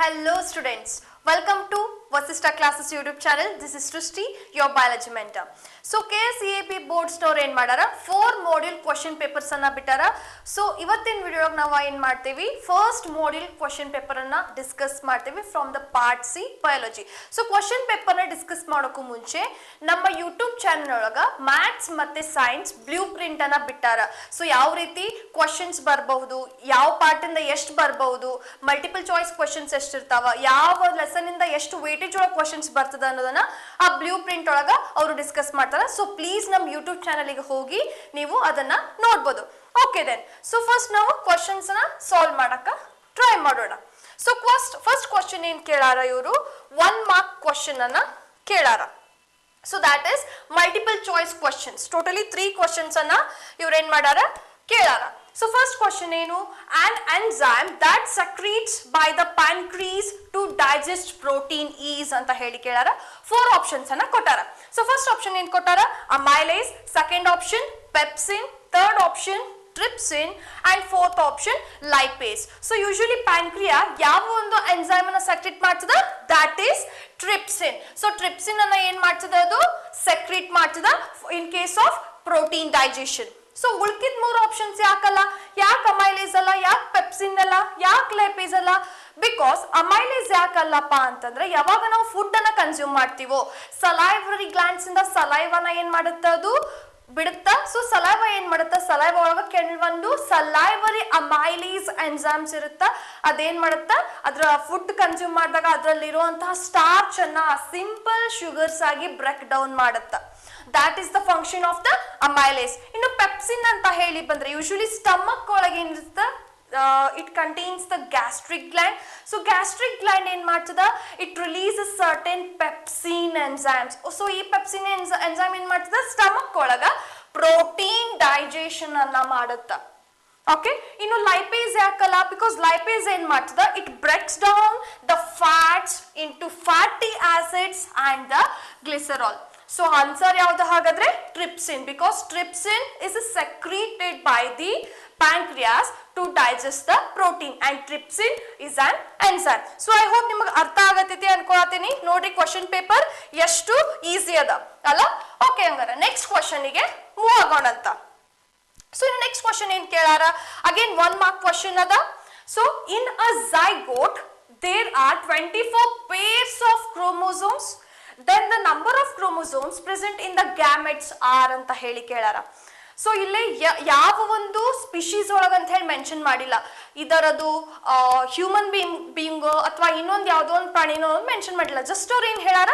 Hello students, welcome to Vasista Classes YouTube channel. This is Srishti, your biology mentor. So KSEAP board store ಏನು ಮಾಡಾರ 4 module question papers ಅನ್ನ ಬಿಟ್ಟಾರ. So ಇವತ್ತಿನ video ನಾವು ಏನು ಮಾಡ್ತೀವಿ, ಫಸ್ಟ್ module question paper ಅನ್ನ ಡಿಸ್ಕಸ್ ಮಾಡ್ತೀವಿ from the part C biology. So question paper ನ ಡಿಸ್ಕಸ್ ಮಾಡೋಕು ಮುಂಚೆ ನಮ್ಮ YouTube ಚಾನೆಲ್ ಒಳಗ ಮ್ಯಾಥ್ಸ್ ಮತ್ತೆ ಸೈನ್ಸ್ ಬ್ಲೂ ಪ್ರಿಂಟ್ ಅನ್ನ ಬಿಟ್ಟಾರ. ಸೊ ಯಾವ ರೀತಿ ಕ್ವೆಶ್ಚನ್ಸ್ ಬರಬಹುದು, ಯಾವ ಪಾರ್ಟ್ ಇಂದ ಎಷ್ಟು ಬರಬಹುದು, ಮಲ್ಟಿಪಲ್ ಚಾಯ್ಸ್ ಕ್ವೆಶ್ಚನ್ಸ್ ಎಷ್ಟು ಇರ್ತಾವ, ಯಾವ ಲೆಸನ್ ಇಂದ ಎಷ್ಟು ವೇಟೇಜ್ ಒಳಗ ಕ್ವೆಶ್ಚನ್ಸ್ ಬರ್ತದ ಅನ್ನೋದನ್ನ ಆ ಬ್ಲೂ ಪ್ರಿಂಟ್ ಒಳಗ ಅವರು ಡಿಸ್ಕಸ್ ಮಾಡ್ತಾರೆ. ಸೊ ಪ್ಲೀಸ್ ನಮ್ಮ ಯೂಟ್ಯೂಬ್ ಚಾನೆಲ್ ಗೆ ಹೋಗಿ ನೀವು ಅದನ್ನ ನೋಡಬಹುದು. ಓಕೆ ದೆನ್, ಸೊ ಫಸ್ಟ್ ನಾವು ಕ್ವೆಶ್ಚನ್ಸ್ ನ ಸಾಲ್ವ್ ಮಾಡಕ ಟ್ರೈ ಮಾಡೋಣ. ಸೊ ಫಸ್ಟ್ ಕ್ವೆಶ್ಚನ್ ಏನ್ ಕೇಳಾರ, ಇವರು 1 ಮಾರ್ಕ್ ಕ್ವೆಶ್ಚನ್ ಅನ್ನ ಕೇಳಾರ. So that is multiple choice questions. Totally 3 questions ಅನ್ನ ಇವ್ರು ಏನ್ ಮಾಡಾರ ಕೇಳಾರ. So first question ಏನು, an enzyme that secretes by the pancreas to digest protein is ಅಂತ ಹೇಳಿ ಕೇಳಾರ. 4 ಆಪ್ಷನ್ಸ್ ಅನ್ನ ಕೊಟ್ಟಾರ. ಸೊ ಫಸ್ಟ್ ಆಪ್ಷನ್ ಏನ್ ಕೊಟ್ಟಾರ, amylase, second option pepsin, third option trypsin and fourth option lipase. So usually pancreas ಯಾವ ಒಂದು enzyme ಅನ್ನ secrete ಮಾಡ್ತದ, that is trypsin. So trypsin ಅನ್ನ ಏನ್ ಮಾಡ್ತದ, ಅದು secrete ಮಾಡ್ತದ in case of protein digestion. So ಉಳ್ಕಿದ್ 3 ಆಪ್ಷನ್ಸ್ ಯಾಕಲ್ಲ, ಯಾಕೆ ಅಮೈಲೇಸ್ ಅಲ್ಲ, ಯಾಕೆ ಪೆಪ್ಸಿನ್ ಅಲ್ಲ, ಯಾಕೆ ಲೈಪೇಸ್ ಅಲ್ಲ? ಬಿಕಾಸ್ ಅಮೈಲೇಸ್ ಯಾಕಲ್ಲಪ್ಪ ಅಂತಂದ್ರೆ ಯಾವಾಗ ನಾವು ಫುಡ್ ಅನ್ನ ಕನ್ಸ್ಯೂಮ್ ಮಾಡ್ತೀವೋ ಸಲೈವರಿ ಗ್ಲ್ಯಾಂಡ್ಸ್ ಇಂದ ಸಲೈವನ ಏನ್ ಮಾಡುತ್ತೆ, ಅದು ಬಿಡುತ್ತಾ. ಸೊ ಸಲೈವ ಏನ್ ಮಾಡುತ್ತಾ, ಸಲೈವ ಒಳಗ ಕೆಲವೊಂದು ಸಲೈವರಿ ಅಮೈಲೇಸ್ ಎನ್ಸೈಮ್ಸ್ ಇರುತ್ತಾ, ಅದೇನ್ ಮಾಡುತ್ತಾ, ಅದ್ರ ಫುಡ್ ಕನ್ಸ್ಯೂಮ್ ಮಾಡಿದಾಗ ಅದ್ರಲ್ಲಿರುವಂತಹ ಸ್ಟಾರ್ಚ್ ಅನ್ನ ಸಿಂಪಲ್ ಶುಗರ್ಸ್ ಆಗಿ ಬ್ರೇಕ್ ಡೌನ್ ಮಾಡುತ್ತಾ. That is the function of the amylase. ಇನ್ನು pepsin ಅಂತ ಹೇಳಿ ಬಂದ್ರೆ ಯೂಶುವಲಿ ಸ್ಟಮಕ್ ಒಳಗೆ ಏನಿರುತ್ತೆ, it contains the gastric gland. So gastric gland ಏನ್ ಮಾಡ್ತದ, it releases certain pepsin enzymes. So ಈ pepsin enzyme ಏನ್ ಮಾಡ್ತದ, ಸ್ಟಮಕ್ ಒಳಗ ಪ್ರೋಟೀನ್ ಡೈಜೆಷನ್ ಅನ್ನ ಮಾಡುತ್ತ. ಓಕೆ, ಇನ್ನು ಲೈಪೇಸ್ ಯಾಕಲ್ಲ, ಬಿಕಾಸ್ ಲೈಪೇಸ್ ಏನ್ ಮಾಡ್ತದ, it breaks down the fats into fatty acids and the glycerol. So answer ಯಾವ್ದು ಹಾಗಾದ್ರೆ, trypsin, because trypsin is secreted by the pancreas to digest the protein and trypsin is an enzyme. So I hope ನಿಮಗೆ ಅರ್ಥ ಆಗತೈತಿ ಅನ್ಕೊಳತೀನಿ. ನೋಡಿ question paper ಎಷ್ಟು easy ಅದ ಅಲ್ಲ. Okay, ಹಂಗಾರೆ ನೆಕ್ಸ್ಟ್ ಕ್ವೆಶ್ಚನ್ ಗೆ ಮೂವ್ ಆಗೋಣ ಅಂತ. ಸೊ ಇನ್ನು ನೆಕ್ಸ್ಟ್ ಕ್ವೆಶ್ಚನ್ ಏನ್ ಕೇಳಾರ, ಅಗೇನ್ 1 ಮಾರ್ಕ್ ಕ್ವೆಶ್ಚನ್ ಅದ. So in a zygote there are 24 pairs of chromosomes, then the number of chromosomes present in the gametes are ಅಂತ ಹೇಳಿ ಕೇಳಾರ. ಸೊ ಇಲ್ಲಿ ಯಾವ ಒಂದು ಸ್ಪೀಶೀಸ್ ಒಳಗಂತ ಹೇಳಿ ಮೆನ್ಷನ್ ಮಾಡಿಲ್ಲ, ಇದರದು ಹ್ಯೂಮನ್ ಬೀಯಿಂಗ್ ಅಥವಾ ಇನ್ನೊಂದು ಯಾವುದೋ ಒಂದು ಪ್ರಾಣಿನೋ ಮೆನ್ಷನ್ ಮಾಡಿಲ್ಲ. ಜಸ್ಟ್ ಅವ್ರು ಏನ್ ಹೇಳಾರ,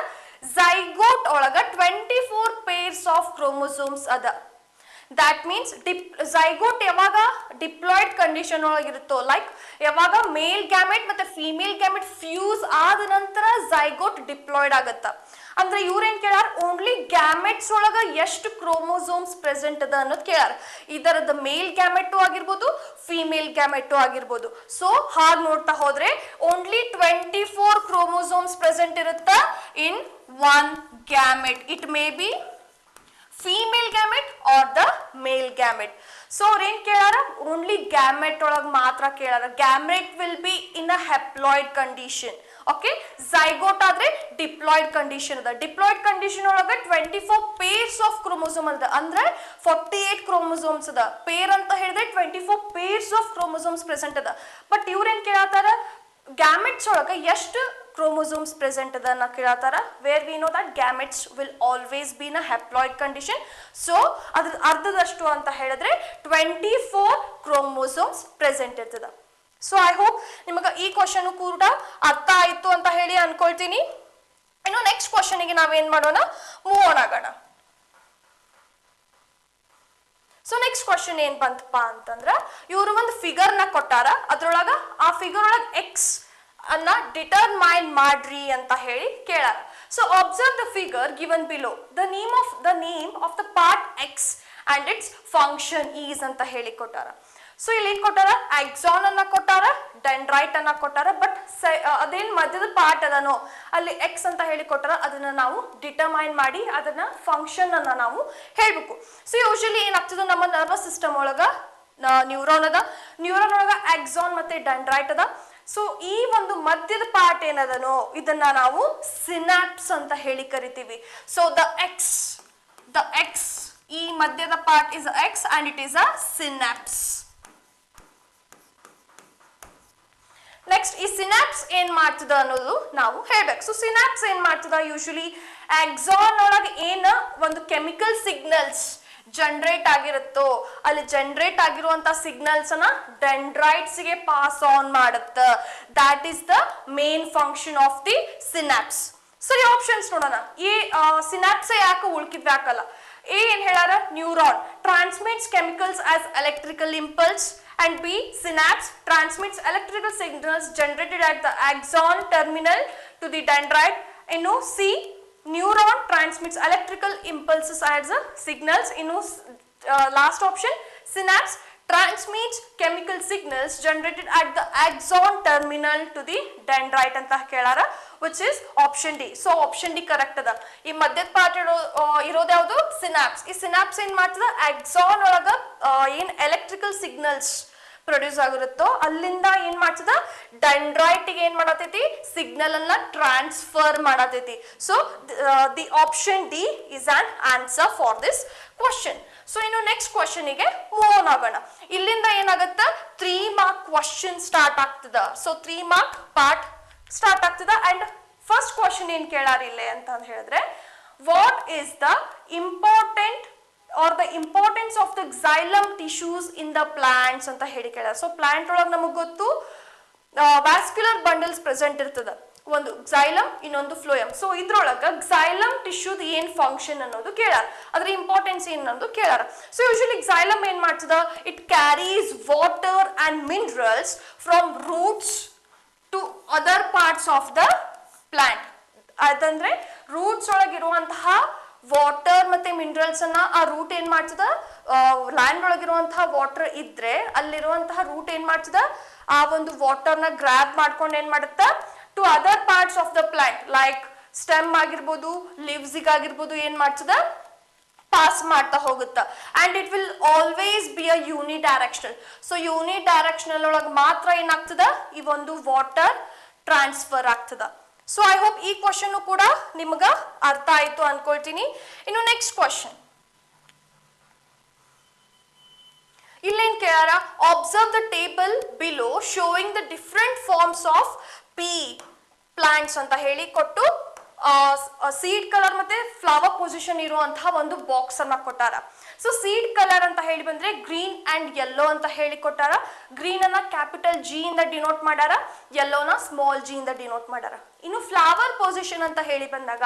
ಝೈಗೋಟ್ ಒಳಗ 24 ಪೇರ್ಸ್ ಆಫ್ ಕ್ರೋಮೋಸೋಮ್ಸ್ ಅದ. That means ಝೈಗೋಟ್ ಯಾವಾಗ ಡಿಪ್ಲಾಯ್ಡ್ ಕಂಡೀಷನ್ ಒಳಗಿರುತ್ತೋ, ಲೈಕ್ ಯಾವಾಗ ಮೇಲ್ ಗ್ಯಾಮೆಟ್ ಮತ್ತೆ ಫಿಮೇಲ್ ಗ್ಯಾಮೆಟ್ ಫ್ಯೂಸ್ ಆದ ನಂತರ ಝೈಗೋಟ್ ಡಿಪ್ಲಾಯ್ಡ್ ಆಗತ್ತ. ಅಂದ್ರೆ ಇವ್ರೇನ್ ಕೇಳಾರ, ಓನ್ಲಿ ಗ್ಯಾಮೆಟ್ಸ್ ಒಳಗ ಎಷ್ಟು ಕ್ರೋಮೋಸೋಮ್ಸ್ ಪ್ರೆಸೆಂಟ್ ಅದ ಅನ್ನೋದು ಕೇಳಾರ. ಇದರದ ಮೇಲ್ ಗ್ಯಾಮೆಟು ಆಗಿರ್ಬೋದು, ಫಿಮೇಲ್ ಗ್ಯಾಮೆಟು ಆಗಿರ್ಬೋದು. ಸೊ ಹಾಗೆ ನೋಡ್ತಾ ಹೋದ್ರೆ ಓನ್ಲಿ 24 ಕ್ರೋಮೋಸೋಮ್ಸ್ ಪ್ರೆಸೆಂಟ್ ಇರುತ್ತ ಇನ್ 1 gamete. It may be female gamete or the male gamete. So ಅವ್ರು ಏನ್ ಕೇಳಾರ, ಓನ್ಲಿ ಗ್ಯಾಮೆಟ್ ಒಳಗ ಮಾತ್ರ ಕೇಳಾರ. Gamete will be in a haploid condition. Okay, zygote ಆದ್ರೆ ಡಿಪ್ಲಾಯ್ಡ್ ಕಂಡೀಷನ್ ಅದ. ಡಿಪ್ಲಾಯ್ಡ್ ಕಂಡೀಷನ್ ಒಳಗ 24 ಪೇರ್ಸ್ ಆಫ್ ಕ್ರೋಮೋಸೋಮ್ ಅದ, ಅಂದ್ರೆ 48 ಕ್ರೋಮೋಸೋಮ್ಸ್ ಅದ. ಪೇರ್ ಅಂತ ಹೇಳಿದ್ರೆ 24 ಪೇರ್ಸ್ ಆಫ್ ಕ್ರೋಮೋಸೋಮ್ಸ್ ಪ್ರೆಸೆಂಟ್ ಅದ. ಬಟ್ ಇವ್ರೇನ್ ಕೇಳತ್ತಾರ, ಗ್ಯಾಮೆಟ್ಸ್ ಒಳಗ ಎಷ್ಟು ಕ್ರೋಮೋಸೋಮ್ಸ್ ಪ್ರೆಸೆಂಟ್ ಅದ ಅನ್ನ ಕೇಳತ್ತಾರ. Where we know that gametes will always be in a haploid condition. So ಅದ್ರ ಅರ್ಧದಷ್ಟು ಅಂತ ಹೇಳಿದ್ರೆ 24 ಕ್ರೋಮೋಸೋಮ್ಸ್ ಪ್ರೆಸೆಂಟ್ ಇರ್ತದ. ಸೊ ಐ ಹೋಪ್ ನಿಮಗೆ ಈ ಕ್ವಶನ್ ಕೂಡ ಅರ್ಥ ಆಯ್ತು ಅಂತ ಹೇಳಿ ಅನ್ಕೊಳ್ತೀನಿ. ಇನ್ನು ನೆಕ್ಸ್ಟ್ ಕ್ವಶನ್ ಗೆ ನಾವೇನ್ ಮಾಡೋಣ, ಮೂವ್ ಆನ್ ಆಗೋಣ. ಸೊ ನೆಕ್ಸ್ಟ್ ಕ್ವಶನ್ ಏನ್ ಬಂತಪ್ಪ ಅಂತಂದ್ರ, ಇವರು ಒಂದು ಫಿಗರ್ ನ ಕೊಟ್ಟಾರ, ಅದ್ರೊಳಗ ಆ ಫಿಗರ್ ಒಳಗ ಎಕ್ಸ್ ಅನ್ನ ಡಿಟರ್ಮೈನ್ ಮಾಡ್ರಿ ಅಂತ ಹೇಳಿ ಕೇಳಾರ. So observe the figure given below, the name of the part X and its function is ಅಂತ ಹೇಳಿ ಕೊಟ್ಟಾರ. ಸೊ ಇಲ್ಲಿ ಏನ್ ಕೊಟ್ಟಾರ, ಆಕ್ಸಾನ್ ಅನ್ನ ಕೊಟ್ಟಾರ, ಡೆಂಡ್ರೈಟ್ ಅನ್ನ ಕೊಟ್ಟಾರ. ಬಟ್ ಅದೇನ್ ಮಧ್ಯದ ಪಾರ್ಟ್ ಅದನೋ ಅಲ್ಲಿ ಎಕ್ಸ್ ಅಂತ ಹೇಳಿ ಕೊಟ್ಟಾರ, ಅದನ್ನ ನಾವು ಡಿಟರ್ಮೈನ್ ಮಾಡಿ ಅದನ್ನ ಫಂಕ್ಷನ್ ಅನ್ನ ನಾವು ಹೇಳ್ಬೇಕು. ಸೊ ಯೂಶಲಿ ಏನಾಗ್ತದ, ನಮ್ಮ ನರ್ವಸ್ ಸಿಸ್ಟಮ್ ಒಳಗ ನ್ಯೂರಾನ್ ಅದ, ನ್ಯೂರಾನ್ ಒಳಗ ಆಕ್ಸಾನ್ ಮತ್ತೆ ಡೆಂಡ್ರೈಟ್ ಅದ. ಸೊ ಈ ಒಂದು ಮಧ್ಯದ ಪಾರ್ಟ್ ಏನದನೋ ಇದನ್ನ ನಾವು ಸಿನಾಪ್ಸ್ ಅಂತ ಹೇಳಿ ಕರಿತೀವಿ. ಸೊ ದ ಎಕ್ಸ್ ಈ ಮಧ್ಯದ part is X and it is a synapse. Next ಈ ಸಿನಾಪ್ಸ್ ಏನ್ ಮಾಡ್ತದ ಅನ್ನೋದು ನಾವು ಹೇಳ್ಬೇಕು. ಸೊ ಸಿನಾಪ್ಸ್ ಏನ್ ಮಾಡ್ತದ, ಯೂಶಲಿ ಆಕ್ಸಾನ್ ಒಳಗೆ ಏನ ಒಂದು ಕೆಮಿಕಲ್ ಸಿಗ್ನಲ್ಸ್ ಜನರೇಟ್ ಆಗಿರುತ್ತೋ ಅಲ್ಲಿ ಜನರೇಟ್ ಆಗಿರುವಂತ ಸಿಗ್ನಲ್ಸ್ ಅನ್ನ ಡೆಂಡ್ರೈಟ್ಸ್ ಗೆ ಪಾಸ್ ಆನ್ ಮಾಡುತ್ತ. That is the main function of the synapse. ಸರಿ, ಆಪ್ಷನ್ಸ್ ನೋಡೋಣ. ಈ ಸಿನಾಪ್ಸ್ ಯಾಕೆ ಉಳ್ಕಿದ್ ಯಾಕಲ್ಲ. ಎ ಏನ್ ಹೇಳಾರ, neuron transmits chemicals as electrical impulse, and B, synapse transmits electrical signals generated at the axon terminal to the dendrite. ಇನ್ನು C, neuron transmits electrical impulses as signals. ಇನ್ನು last option, synapse transmits chemical signals generated at the axon terminal to the dendrite ಅಂತ ಕೇಳಾರ, which is option D. So option D correct ಅದ. ಈ ಮಧ್ಯದ part ಇರೋದು ಯಾವುದು, synapse. ಈ synapse ಏನ್ ಮಾಡ್ತದ, ಆಕ್ಸಾನ್ ಒಳಗ ಏನ್ ಎಲೆಕ್ಟ್ರಿಕಲ್ ಸಿಗ್ನಲ್ಸ್ ಪ್ರೊಡ್ಯೂಸ್ ಆಗಿರುತ್ತೋ ಅಲ್ಲಿಂದ ಏನ್ ಮಾಡ್ತದ, ಡೆಂಡ್ರೈಟ್ ಗೆ ಏನ್ ಮಾಡತೈತಿ, ಸಿಗ್ನಲ್ ಅನ್ನ ಟ್ರಾನ್ಸ್ಫರ್ ಮಾಡತೈತಿ. So the option D is on answer for this question. So ಇನ್ನು ನೆಕ್ಸ್ಟ್ ಕ್ವಶನ್ ಗೆ ಮೂವ್ ಆನ್ ಆಗೋಣ. ಇಲ್ಲಿಂದ ಏನಾಗತ್ತ, 3 ಮಾರ್ಕ್ ಕ್ವಶನ್ ಸ್ಟಾರ್ಟ್ ಆಗ್ತದ. ಸೊ 3 ಮಾರ್ಕ್ ಪಾರ್ಟ್ ಸ್ಟಾರ್ಟ್ ಆಗ್ತದ. ಅಂಡ್ ಫಸ್ಟ್ ಕ್ವಶನ್ ಏನ್ ಕೇಳಾರಿಲ್ಲೇ ಅಂತ ಹೇಳಿದ್ರೆ, what is the important or the importance of the xylem tissues in the plants ಅಂತ ಹೇಳಿ ಕೇಳ. ಸೊ ಪ್ಲಾಂಟ್ ಒಳಗೆ ನಮಗೆ ಗೊತ್ತು ವ್ಯಾಸ್ಕ್ಯುಲರ್ ಬಂಡಲ್ಸ್ ಪ್ರೆಸೆಂಟ್ ಇರ್ತದ, ಒಂದು xylem ಇನ್ನೊಂದು ಫ್ಲೋಯಮ್. ಸೊ ಇದ್ರೊಳಗ xylem ಟಿಶ್ಯೂದ ಏನ್ ಫಂಕ್ಷನ್ ಅನ್ನೋದು ಕೇಳಾರ, ಅದ್ರ ಇಂಪಾರ್ಟೆನ್ಸ್ ಏನ್ ಅನ್ನೋದು ಕೇಳಾರ. ಸೊ ಯೂಶಲಿ xylem ಏನ್ ಮಾಡ್ತದ, it carries water and minerals from roots to other parts of the plant. ಅದಂದ್ರೆ ರೂಟ್ಸ್ ಒಳಗಿರುವಂತಹ ವಾಟರ್ ಮತ್ತೆ ಮಿನರಲ್ಸ್ ಅನ್ನ ಆ ರೂಟ್ ಏನ್ ಮಾಡ್ತದ, ಲ್ಯಾಂಡ್ ಒಳಗಿರುವಂತಹ ವಾಟರ್ ಇದ್ರೆ ಅಲ್ಲಿರುವಂತಹ ರೂಟ್ ಏನ್ ಮಾಡ್ತದ, ಆ ಒಂದು ವಾಟರ್ ನ ಗ್ರಾಬ್ ಮಾಡ್ಕೊಂಡು ಏನ್ ಮಾಡುತ್ತ to other parts of the plant like stem ಆಗಿರ್ಬೋದು, ಲೀವ್ಸ್ ಆಗಿರ್ಬೋದು, ಏನ್ ಮಾಡ್ತದ, ಪಾಸ್ ಮಾಡ್ತಾ ಹೋಗುತ್ತ. And it will always be a unidirectional. So unidirectional ಒಳಗೆ ಮಾತ್ರ ಏನಾಗ್ತದ, ಈ ಒಂದು ವಾಟರ್ ಟ್ರಾನ್ಸ್ಫರ್ ಆಗ್ತದ. ಸೊ ಐ ಹೋಪ್ ಈ ಕ್ವಶನ್ ಕೂಡ ನಿಮ್ಗ ಅರ್ಥ ಆಯ್ತು ಅನ್ಕೊಳ್ತೀನಿ. ಇನ್ನು ನೆಕ್ಸ್ಟ್ ಕ್ವಶನ್ ಇಲ್ಲೇನ್ ಕೇಳಾರ, observe the table below showing the different forms of pea plants ಅಂತ ಹೇಳಿ ಕೊಟ್ಟು ಸೀಡ್ ಕಲರ್ ಮತ್ತೆ ಫ್ಲವರ್ ಪೊಸಿಷನ್ ಇರುವಂತಹ ಒಂದು ಬಾಕ್ಸ್ ಅನ್ನ ಕೊಟ್ಟಾರ. ಸೊ ಸೀಡ್ ಕಲರ್ ಅಂತ ಹೇಳಿ ಬಂದ್ರೆ ಗ್ರೀನ್ ಅಂಡ್ ಯೆಲ್ಲೋ ಅಂತ ಹೇಳಿ ಕೊಟ್ಟಾರ. ಗ್ರೀನ್ ಅನ್ನ ಕ್ಯಾಪಿಟಲ್ ಜಿ ಇಂದ ಡಿನೋಟ್ ಮಾಡ್ಯಾರ, ಯೆಲ್ಲೋನ ಸ್ಮಾಲ್ ಜಿ ಇಂದ ಡಿನೋಟ್ ಮಾಡ್ಯಾರ. ಇನ್ನು ಫ್ಲವರ್ ಪೊಸಿಷನ್ ಅಂತ ಹೇಳಿ ಬಂದಾಗ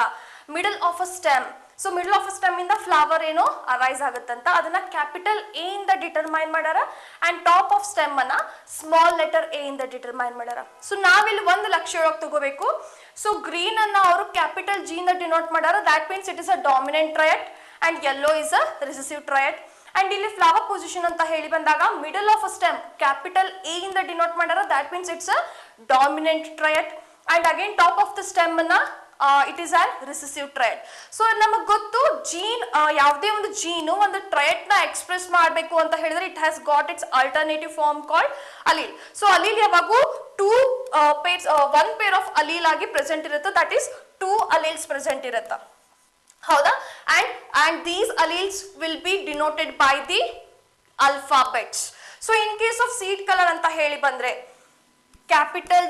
middle of a stem. So middle of a stem ಇಂದ ಫ್ಲವರ್ ಏನೋ ಅರೈಸ್ ಆಗುತ್ತಂತ, ಅದನ್ನ ಕ್ಯಾಪಿಟಲ್ ಎ ಇಂದ ಡಿಟರ್ಮೈನ್ ಮಾಡ್ಯಾರ. ಅಂಡ್ ಟಾಪ್ ಆಫ್ ಸ್ಟೆಮ್ ಅನ್ನ ಸ್ಮಾಲ್ ಲೆಟರ್ ಎ ಇಂದ ಡಿಟರ್ಮೈನ್ ಮಾಡ್ಯಾರ. ಸೊ ನಾವಿಲ್ಲಿ ಒಂದು ಲಕ್ಷ್ಯ ಒಳಗೆ ತಗೋಬೇಕು. ಸೊ ಗ್ರೀನ್ ಅನ್ನ ಅವರು ಕ್ಯಾಪಿಟಲ್ ಜಿ ಇಂದ ಡಿನೋಟ್ ಮಾಡ್ಯಾರ, that means it is a dominant trait. And yellow is a recessive trait. And ಇಲ್ಲಿ ಫ್ಲವರ್ ಪೊಸಿಷನ್ ಅಂತ ಹೇಳಿ ಬಂದಾಗ middle of a stem capital A ಇಂದ ಡಿನೋಟ್ ಮಾಡ್ಯಾರ, that means it's a dominant trait. And again top of the stem ಅನ್ನ it is an recessive trait. So ನಮಗ್ ಗೊತ್ತು gene, ಯಾವುದೇ ಒಂದು ಜೀನು ಒಂದು ಟ್ರಯಡ್ ನ ಎಕ್ಸ್ಪ್ರೆಸ್ ಮಾಡಬೇಕು ಅಂತ ಹೇಳಿದ್ರೆ it has got its alternative form called allele. So allele ಯಾವಾಗೂ ಒನ್ ಪೇರ್ ಆಫ್ ಅಲೀಲ್ ಆಗಿ ಪ್ರೆಸೆಂಟ್ ಇರುತ್ತೆ, ದಟ್ ಈಸ್ 2 ಅಲೀಲ್ಸ್ ಪ್ರೆಸೆಂಟ್ ಇರುತ್ತೆ, ಹೌದಾ. And these alleles will be denoted by the alphabets. So in case of seed colour ಅಂತ ಹೇಳಿ ಬಂದ್ರೆ capital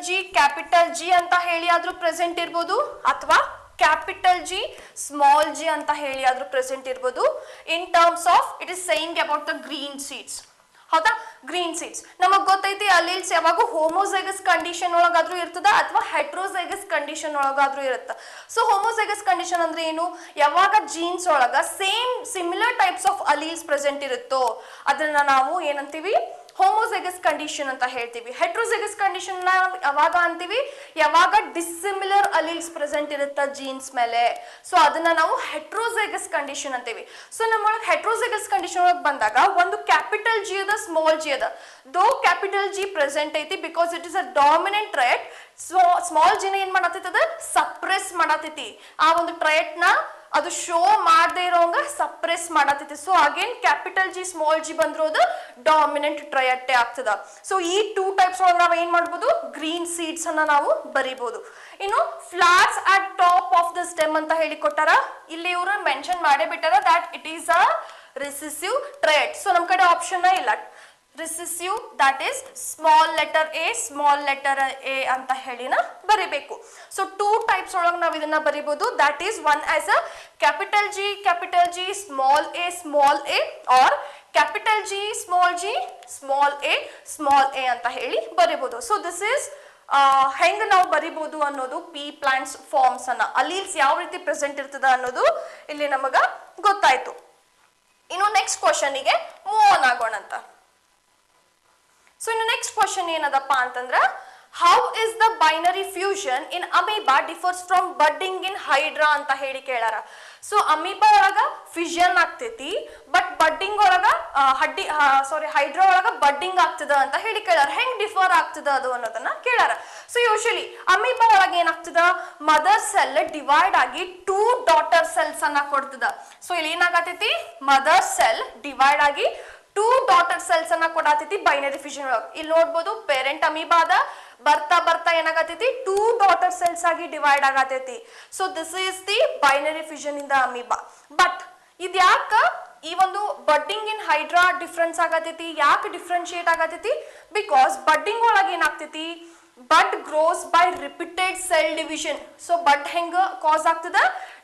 G ಅಂತ ಹೇಳಿ ಆದ್ರೂ ಪ್ರೆಸೆಂಟ್ ಇರ್ಬೋದು, ಅಥವಾ ಕ್ಯಾಪಿಟಲ್ ಜಿ ಸ್ಮಾಲ್ ಜಿ ಅಂತ ಹೇಳಿ ಆದ್ರೂ ಪ್ರೆಸೆಂಟ್ ಇರ್ಬೋದು. In terms of it is saying about the green seeds, ಹೌದಾ. ಗ್ರೀನ್ ಸೀಡ್ಸ್ ನಮಗ್ ಗೊತ್ತೈತಿ ಅಲೀಲ್ಸ್ ಯಾವಾಗ ಹೋಮೋಸೈಗಸ್ ಕಂಡೀಷನ್ ಒಳಗಾದ್ರೂ ಇರ್ತದ ಅಥವಾ ಹೆಟ್ರೋಸೈಗಸ್ ಕಂಡೀಷನ್ ಒಳಗಾದ್ರೂ ಇರುತ್ತೆ. ಸೊ ಹೋಮೋಸೈಗಸ್ ಕಂಡೀಷನ್ ಅಂದ್ರೆ ಏನು, ಯಾವಾಗ ಜೀನ್ಸ್ ಒಳಗ similar types of alleles present ಇರುತ್ತೋ ಅದನ್ನ ನಾವು ಏನಂತೀವಿ, ಹೋಮೋಸೈಗಸ್ ಕಂಡೀಷನ್ ಅಂತ ಹೇಳ್ತೀವಿ. ಹೆಟ್ರೋಸೈಗಸ್ ಕಂಡೀಷನ್ ಯಾವಾಗ ಅಂತೀವಿ, ಯಾವಾಗ ಡಿಸ್ಸಿಮಿಲರ್ ಅಲೀಲ್ಸ್ ಪ್ರೆಸೆಂಟ್ ಇರುತ್ತ ಜೀನ್ಸ್ ಮೇಲೆ, ಸೊ ಅದನ್ನ ನಾವು ಹೆಟ್ರೋಸೈಗಸ್ ಕಂಡೀಷನ್ ಅಂತೀವಿ. ಸೊ ನಮ್ಮೊಳಗೆ ಹೆಟ್ರೋಸೈಗಸ್ ಕಂಡೀಷನ್ ಒಳಗೆ ಬಂದಾಗ ಒಂದು ಕ್ಯಾಪಿಟಲ್ ಜಿ ಅದ, ಸ್ಮಾಲ್ ಜಿ ಅದ. ದೋ ಕ್ಯಾಪಿಟಲ್ ಜಿ ಪ್ರೆಸೆಂಟ್ ಐತಿ because it is a dominant trait. Small ಜಿನ ಏನ್ ಮಾಡತೈತಿ, ಅದ ಸಪ್ರೆಸ್ ಮಾಡತೈತಿ, ಆ ಒಂದು ಟ್ರಯಡ್ ನ ಅದು ಶೋ ಮಾಡದೇ ಇರೋಂಗ ಸಪ್ರೆಸ್ ಮಾಡತೈತಿ. So again capital G small G ಬಂದಿರೋದು ಡಾಮಿನೆಂಟ್ ಟ್ರಯಟ್ಟೆ ಆಗ್ತದ. ಸೊ ಈ 2 ಟೈಪ್ಸ್ ಒಳಗೆ ನಾವು ಏನ್ ಮಾಡ್ಬೋದು, ಗ್ರೀನ್ ಸೀಡ್ಸ್ ಅನ್ನ ನಾವು ಬರಿಬಹುದು. ಇನ್ನು flats at top of the stem ಅಂತ ಹೇಳಿ ಕೊಟ್ಟಾರ. ಇಲ್ಲಿ ಇವರು ಮೆನ್ಷನ್ ಮಾಡೇ ಬಿಟ್ಟಾರ that it is a recessive trait. So ನಮ್ ಕಡೆ ಆಪ್ಷನ್ ಇಲ್ಲ, recessive that is small letter A small letter A ಅಂತ ಹೇಳಿನ ಬರಿಬೇಕು. ಸೊ 2 ಟೈಪ್ಸ್ ಒಳಗೆ ನಾವು ಇದನ್ನ ಬರಿಬಹುದು. That is one as a capital G small A or capital G small A ಅಂತ ಹೇಳಿ ಬರಿಬಹುದು. ಸೊ ದಿಸ್ ಈಸ್ ಹೆಂಗ್ ನಾವು ಬರಿಬಹುದು ಅನ್ನೋದು ಪಿ ಪ್ಲಾಂಟ್ಸ್ ಫಾರ್ಮ್ಸ್ ಅನ್ನ ಅಲೀಲ್ಸ್ ಯಾವ ರೀತಿ ಪ್ರೆಸೆಂಟ್ ಇರ್ತದ ಅನ್ನೋದು ಇಲ್ಲಿ ನಮಗ ಗೊತ್ತಾಯ್ತು. ಇನ್ನು ನೆಕ್ಸ್ಟ್ ಕ್ವಶನ್ ಗೆ ಮೂವ್ ಆನ್ ಆಗೋಣ ಅಂತ. ಸೊ ಇನ್ನು ನೆಕ್ಸ್ಟ್ ಕ್ವಶನ್ ಏನದಪ್ಪ ಅಂತಂದ್ರ, how is the binary fusion in amoeba differs from budding in hydra ಅಂತ ಹೇಳಿ ಕೇಳಾರ. ಸೊ ಅಮೀಬಾ ಒಳಗ ಫ್ಯೂಷನ್ ಆಗ್ತೈತಿ, ಬಟ್ ಬಡ್ಡಿಂಗ್ ಒಳಗ ಹೈಡ್ರಾ ಒಳಗ ಬಡ್ಡಿಂಗ್ ಆಗ್ತದ ಅಂತ ಹೇಳಿ ಕೇಳಾರ. ಹೆಂಗ್ ಡಿಫರ್ ಆಗ್ತದ ಅದು ಅನ್ನೋದನ್ನ ಕೇಳಾರ. ಸೊ ಯೂಶಲಿ ಅಮೀಬಾ ಒಳಗ ಏನಾಗ್ತದ, ಮದರ್ ಸೆಲ್ ಡಿವೈಡ್ ಆಗಿ 2 ಡಾಟರ್ ಸೆಲ್ಸ್ ಅನ್ನ ಕೊಡ್ತದ. ಸೊ ಇಲ್ಲಿ ಏನಾಗತೈತಿ, ಮದರ್ ಸೆಲ್ ಡಿವೈಡ್ ಆಗಿ 2 ಡಾಟರ್ ಸೆಲ್ಸ್ ಅನ್ನ ಕೊಡತೈತಿ ಬೈನರಿ ಫ್ಯೂಷನ್ ಒಳಗೆ. ಇಲ್ಲಿ ನೋಡ್ಬೋದು ಪೇರೆಂಟ್ ಅಮೀಬಾ ಅದ, ಬರ್ತಾ ಏನಾಗತೈತಿ 2 ಡಾಟರ್ ಸೆಲ್ಸ್ ಆಗಿ ಡಿವೈಡ್ ಆಗತೈತಿ. So this is the binary fusion in the amoeba. But ಇದ್ಯಾಕ ಈ ಒಂದು ಬಡ್ಡಿಂಗ್ ಇನ್ ಹೈಡ್ರಾ ಡಿಫ್ರೆನ್ಸ್ ಆಗತೈತಿ, ಯಾಕೆ ಡಿಫ್ರೆನ್ಶಿಯೇಟ್ ಆಗತೈತಿ? ಬಿಕಾಸ್ ಬಡ್ಡಿಂಗ್ ಒಳಗೆ ಏನಾಗ್ತೈತಿ, bud grows by repeated cell division. So bud henga cause ಆಗ್ತದ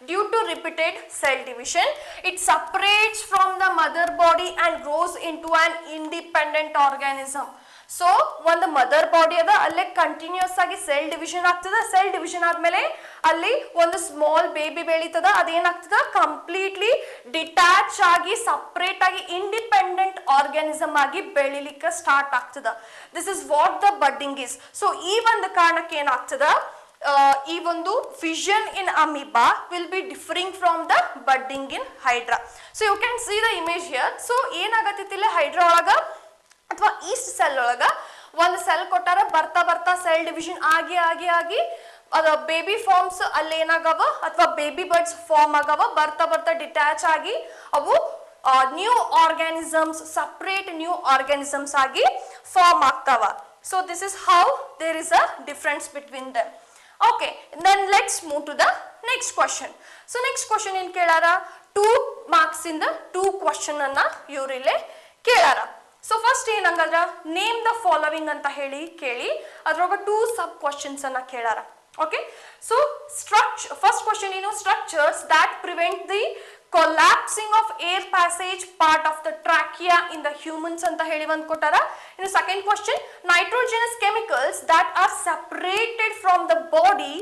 due to repeated cell division. It separates from the mother body and grows into an independent organism. So ಒಂದು mother body ಅದ, ಅಲ್ಲೇ continues ಆಗಿ cell division ಆಗ್ತದ. Cell division ಆದ್ಮೇಲೆ ಅಲ್ಲಿ ಒಂದು small baby ಬೆಳೀತದ. ಅದೇನಾಗ್ತದ, ಕಂಪ್ಲೀಟ್ಲಿ ಡಿಟ್ಯಾಚ್ ಆಗಿ ಸಪ್ರೇಟ್ ಆಗಿ ಇಂಡಿಪೆಂಡೆಂಟ್ ಆರ್ಗ್ಯಾನಿಸಮ್ ಆಗಿ ಬೆಳಿಲಿಕ್ಕೆ ಸ್ಟಾರ್ಟ್ ಆಗ್ತದ. This is what the budding is. So ಈ ಒಂದು ಕಾರಣಕ್ಕೆ ಏನಾಗ್ತದ, ಈ ಒಂದು fission in amoeba will be differing from the budding in hydra. So you can see the image here. So ಏನಾಗತ್ತಿಲ್ಲ, ಹೈಡ್ರಾ ಒಳಗ ಅಥವಾ ಈಸ್ಟ್ ಸೆಲ್ ಒಳಗ ಒಂದು ಸೆಲ್ ಕೊಟ್ಟಾರ, ಬರ್ತಾ ಸೆಲ್ ಡಿವಿಷನ್ ಆಗಿ ಅದ ಬೇಬಿ ಫಾರ್ಮ್ಸ್ ಅಲ್ಲಿ ಏನಾಗವ ಅಥವಾ ಬೇಬಿ ಬರ್ಡ್ಸ್ ಫಾರ್ಮ್ ಆಗವ. ಬರ್ತಾ ಡಿಟ್ಯಾಚ್ ಆಗಿ ಅವು new organisms, separate new organisms ಆಗಿ ಫಾರ್ಮ್ ಆಗ್ತಾವ. So this is how there is a difference between them. Okay, then let's move to the next question. So next question ಏನ್ ಕೇಳಾರ, 2 marks ಇಂದ 2 question ಅನ್ನ ಇವರಿಲ್ಲೇ ಕೇಳಾರ. ಸೊ ಫಸ್ಟ್ ಏನಂಗಂದ್ರ name the following ಅಂತ ಹೇಳಿ ಕೇಳಿ ಅದ್ರೊಳಗ 2 ಸಬ್ ಕ್ವಶನ್ಸ್ ಅನ್ನ ಕೇಳಾರ. ಓಕೆ, ಸೊ ಫಸ್ಟ್ ಕ್ವಶನ್ ಏನು, structures that prevent the collapsing of air passage part of the trachea in the humans ಅಂತ ಹೇಳಿ ಒಂದು ಕೊಟ್ಟಾರ. ಇನ್ನು second question, nitrogenous chemicals that are separated from the body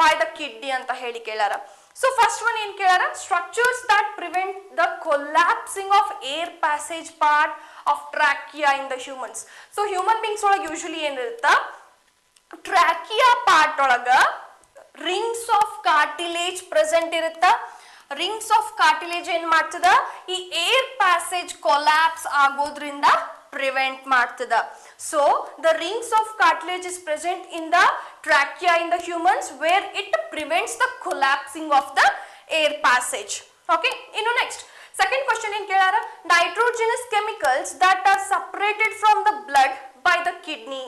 by the kidney ಅಂತ ಹೇಳಿ ಕೇಳಾರ. So first one ಏನ್ ಕೇಳಾರ, structures that prevent the collapsing of air passage part of trachea in the humans. So human beings ಒಳಗೆ usually ಏನಿರುತ್ತ, trachea part ಒಳಗ rings of cartilage present ಇರುತ್ತ. Rings of cartilage ಏನ್ ಮಾಡ್ತದ, ಈ ಏರ್ ಪ್ಯಾಸೇಜ್ ಕೊಲ್ಯಾಪ್ಸ್ ಆಗೋದ್ರಿಂದ ಪ್ರಿವೆಂಟ್ ಮಾಡ್ತದ. So the rings of cartilage is present in the trachea in the humans where it prevents the collapsing of the air passage. Okay, next second question in kelara, nitrogenous chemicals that are separated from the blood by the kidney.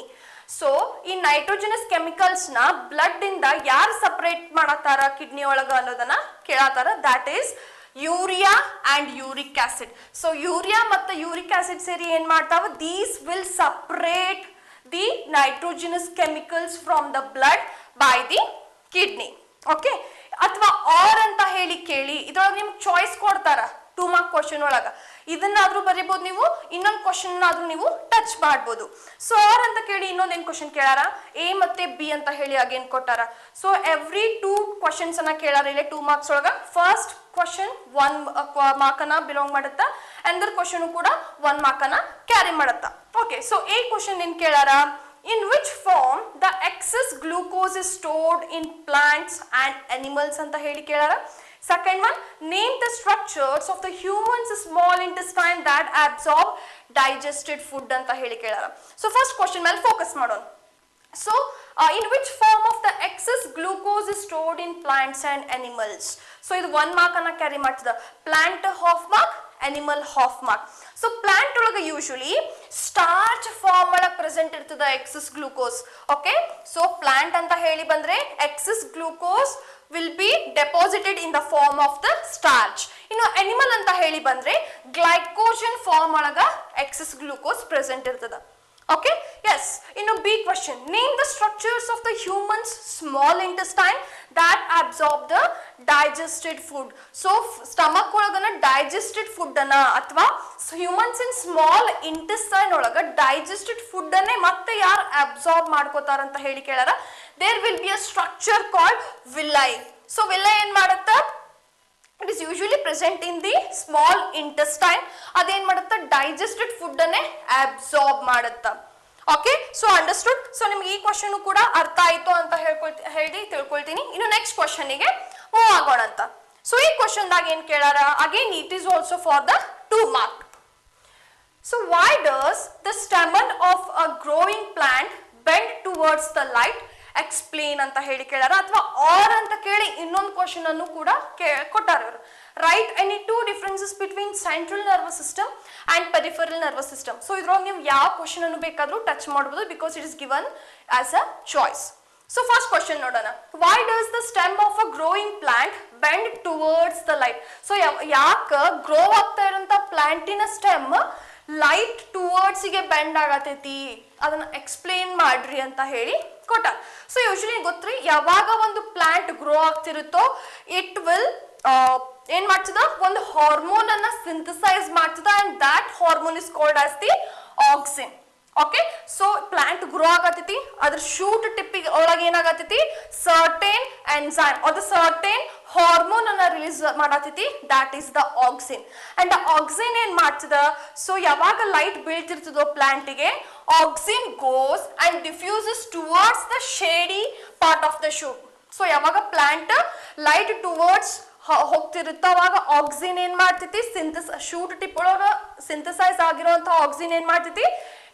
So in nitrogenous chemicals na blood inda yaar separate madatara kidney olaga annodana kelatara, that is urea and uric acid. So urea matta uric acid seri en ಮಾಡ್ತಾವ, these will separate the nitrogenous chemicals from the blood by the kidney. Okay, ಅಥವಾ R ಅಂತ ಹೇಳಿ ಕೇಳಿ ಇದರೊಳಗೆ ನಿಮ್ಗೆ choice ಕೊಡ್ತಾರ 2 mark question ಒಳಗ. ಇದನ್ನಾದ್ರೂ ಬರೀಬಹುದು ನೀವು, ಇನ್ನೊಂದು ಕ್ವಶನ್ ಆದ್ರೂ ನೀವು ಟಚ್ ಮಾಡ್ಬೋದು. ಸೊ ಆರ್ ಅಂತ ಕೇಳಿ ಇನ್ನೊಂದು ಏನ್ ಕ್ವಶನ್ ಕೇಳಾರ, ಎ ಮತ್ತೆ ಬಿ ಅಂತ ಹೇಳಿ ಅಗೇನ್ ಕೊಟ್ಟಾರ. ಸೊ ಎವ್ರಿ 2 ಕ್ವಶನ್ಸ್ ಅನ್ನ ಕೇಳಾರ ಇಲ್ಲಿ 2 ಮಾರ್ಕ್ಸ್ ಒಳಗ. ಫಸ್ಟ್ ಕ್ವಶನ್ 1 ಮಾರ್ಕ್ ಅನ್ನ ಬಿಲಾಂಗ್ ಮಾಡುತ್ತಾ, ಅಂದರ್ ಕ್ವಶನ್ ಕೂಡ 1 ಮಾರ್ಕ್ ಅನ್ನ ಕ್ಯಾರಿ ಮಾಡುತ್ತಾ. ಓಕೆ, ಸೊ ಎ ಕ್ವಶನ್ ಏನ್ ಕೇಳಾರ, in which form the excess glucose is stored in plants and animals ಅಂತ ಹೇಳಿ ಕೇಳಾರ. Second one, name the structures of the human's small intestine that absorb digested food ಅಂತ ಹೇಳಿ ಕೇಳಾರ. So first question ಮೇಲೆ focus ಮಾಡೋಣ. So, in which form of the excess glucose is stored in plants and animals? So, ಇದು 1 mark ಅನ್ನ carry ಮಾಡ್ತದ. Plant half mark, animal half mark. So, plant ಒಳಗ usually starch form ಒಳಗ present ಇರ್ತದ excess glucose. Okay? So, plant ಅಂತ ಹೇಳಿ ಬಂದ್ರೆ excess glucose will be deposited in the form of the starch. ಇನ್ನು animal ಅಂತ ಹೇಳಿ ಬಂದ್ರೆ glycogen form ಒಳಗ excess glucose present ಇರ್ತದ. Okay, yes. In a B question, name the structures of the human's small intestine that absorb the digested food. So, stomach ಒಳಗನ digested food ಅನ್ನ ಅಥವಾ humans in small intestine ಒಳಗ digested food ಅನ್ನೇ ಮತ್ತೆ ಯಾರು absorb ಮಾಡ್ಕೋತಾರ ಅಂತ ಹೇಳಿ ಕೇಳಾರ. There will be a structure called villi. So, villi ಏನ್ ಮಾಡುತ್ತ? It is usually present in the small intestine. ಅದೇನ್ ಮಾಡುತ್ತ? Digested food ಅನ್ನೇ absorb ಮಾಡುತ್ತ. Okay, so understood. So ನಿಮಗೆ ಈ ಕ್ವೆಶ್ಚನ್ ಕೂಡ ಅರ್ಥ ಆಯ್ತು ಅಂತ ಹೇಳಿ ತಿಳ್ಕೊಳ್ತೀನಿ. ಇನ್ನು ನೆಕ್ಸ್ಟ್ ಕ್ವೆಶ್ಚನ್ ಗೆ ಮೂವ್ ಆಗೋಣ ಅಂತ. ಸೊ ಈ ಕ್ವೆಶ್ಚನ್ ದಾಗ ಏನ್ ಕೇಳಾರ? Again it is also for the 2 mark. So why does the stamen of a growing plant bend towards the light? Explain ಅಂತ ಹೇಳಿ ಕೇಳಾರ ಅಥವಾ ಆರ್ ಅಂತ ಕೇಳಿ ಇನ್ನೊಂದು ಕ್ವೆಶ್ಚನ್ ಅನ್ನು ಕೂಡ ಕೊಟ್ಟಾರ ಇವರು. Write any 2 differences between central nervous system and peripheral nervous system. So ಇದ್ರೊಳಗೆ ನೀವು ಯಾವ ಕ್ವೆಶ್ಚನ್ ಅನ್ನು ಬೇಕಾದರೂ ಟಚ್ ಮಾಡಬಹುದು because it is given as a choice. So first question ನೋಡೋಣ. Why does the stem of a growing plant bend towards the light? So ಯಾಕೆ grow ಆಗ್ತಾ ಇರೋಂಥ ಪ್ಲಾಂಟಿನ ಸ್ಟೆಮ್ ಲೈಟ್ ಟುವರ್ಡ್ಸ್ ಗೆ ಬೆಂಡ್ ಆಗತೈತಿ ಅದನ್ನ ಎಕ್ಸ್ಪ್ಲೇನ್ ಮಾಡ್ರಿ ಅಂತ ಹೇಳಿ ಕೊಟ್ಟ. ಸೊ ಯೂಶಲಿ ಗೊತ್ತ್ರಿ, ಯಾವಾಗ ಒಂದು ಪ್ಲಾಂಟ್ ಗ್ರೋ ಆಗ್ತಿರುತ್ತೋ ಇಟ್ ವಿಲ್ ಏನ್ ಮಾಡ್ತದ? ಒಂದು ಹಾರ್ಮೋನ್ ಅನ್ನ ಸಿಂಥಸೈಸ್ ಮಾಡ್ತದ and that hormone is called as the auxin. Okay, so plant grow ಆಗತೈತಿ, ಅದ್ರ ಶೂಟ್ ಟಿಪ್ಪಿಗೆ ಒಳಗೆ ಏನಾಗತೈತಿ? Certain enzyme or certain hormone ಅನ್ನ ರಿಲೀಸ್ ಮಾಡತೈತಿ, that is the auxin. And auxin ಏನ್ ಮಾಡ್ತದ? ಸೊ ಯಾವಾಗ ಲೈಟ್ ಬೀಳ್ತಿರ್ತದೋ ಪ್ಲಾಂಟಿಗೆ, auxin goes and diffuses towards the shady part of the shoot. So ಯಾವಾಗ ಪ್ಲಾಂಟ್ ಲೈಟ್ ಟುವರ್ಡ್ಸ್ ಹೋಗ್ತಿರುತ್ತೋ ಅವಾಗ ಆಕ್ಸಿನ್ ಏನ್ ಮಾಡ್ತೈತಿ? ಶೂಟ್ ಟಿಪ್ ಒಳಗ ಸಿಂಥಸೈಸ್ ಆಗಿರುವಂತಹ ಆಕ್ಸಿನ್ ಏನ್ ಮಾಡ್ತೈತಿ?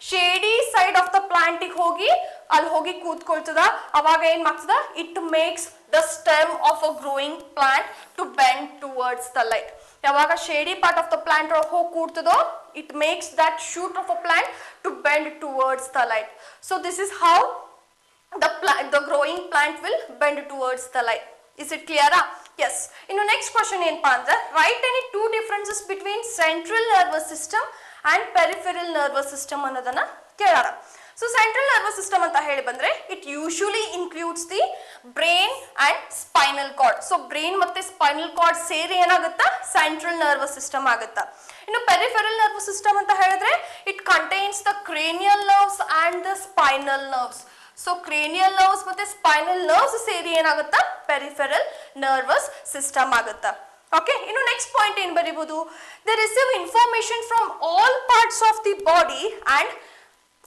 ಶೇಡಿ ಸೈಡ್ ಆಫ್ ದ ಪ್ಲಾಂಟಿಗೆ ಹೋಗಿ ಅಲ್ಲಿ ಹೋಗಿ ಕೂತ್ಕೊಳ್ತದ. ಅವಾಗ ಏನ್ ಮಾಡ್ತದ? It makes the stem of a growing plant to bend towards the light. ಯಾವಾಗ shady part of the plant ಒಳಗೆ ಹೋಗಿ ಕೂಡ್ತದೋ it makes that shoot of a plant to bend towards the light. So this is how the growing plant will bend towards the light. Is it clear? Yes. In the next question ಏನಪ್ಪಾ ಅಂದ್ರೆ, write any 2 differences between central nervous system and peripheral nervous system ಅನ್ನೋದನ್ನ ಕೇಳಾರ. So central nervous system ಅಂತ ಹೇಳಿ ಬಂದ್ರೆ it usually includes the brain and spinal cord. So brain ಮತ್ತೆ spinal cord ಸೇರಿ ಏನಾಗುತ್ತಾ? Central nervous system ಆಗುತ್ತಾ. ಇನ್ನು ಪೆರಿಫೆರಲ್ ನರ್ವಸ್ ಸಿಸ್ಟಮ್ ಅಂತ ಹೇಳಿದ್ರೆ it contains the cranial nerves and the spinal nerves. So cranial nerves ಮತ್ತೆ ಸ್ಪೈನಲ್ ನರ್ವ್ಸ್ ಸೇರಿ ಏನಾಗುತ್ತಾ? Peripheral nervous system ಆಗುತ್ತಾ. ಓಕೆ, ಇನ್ನು ನೆಕ್ಸ್ಟ್ ಪಾಯಿಂಟ್ ಏನ್ ಬರೀಬಹುದು? They receive information from all parts of the body and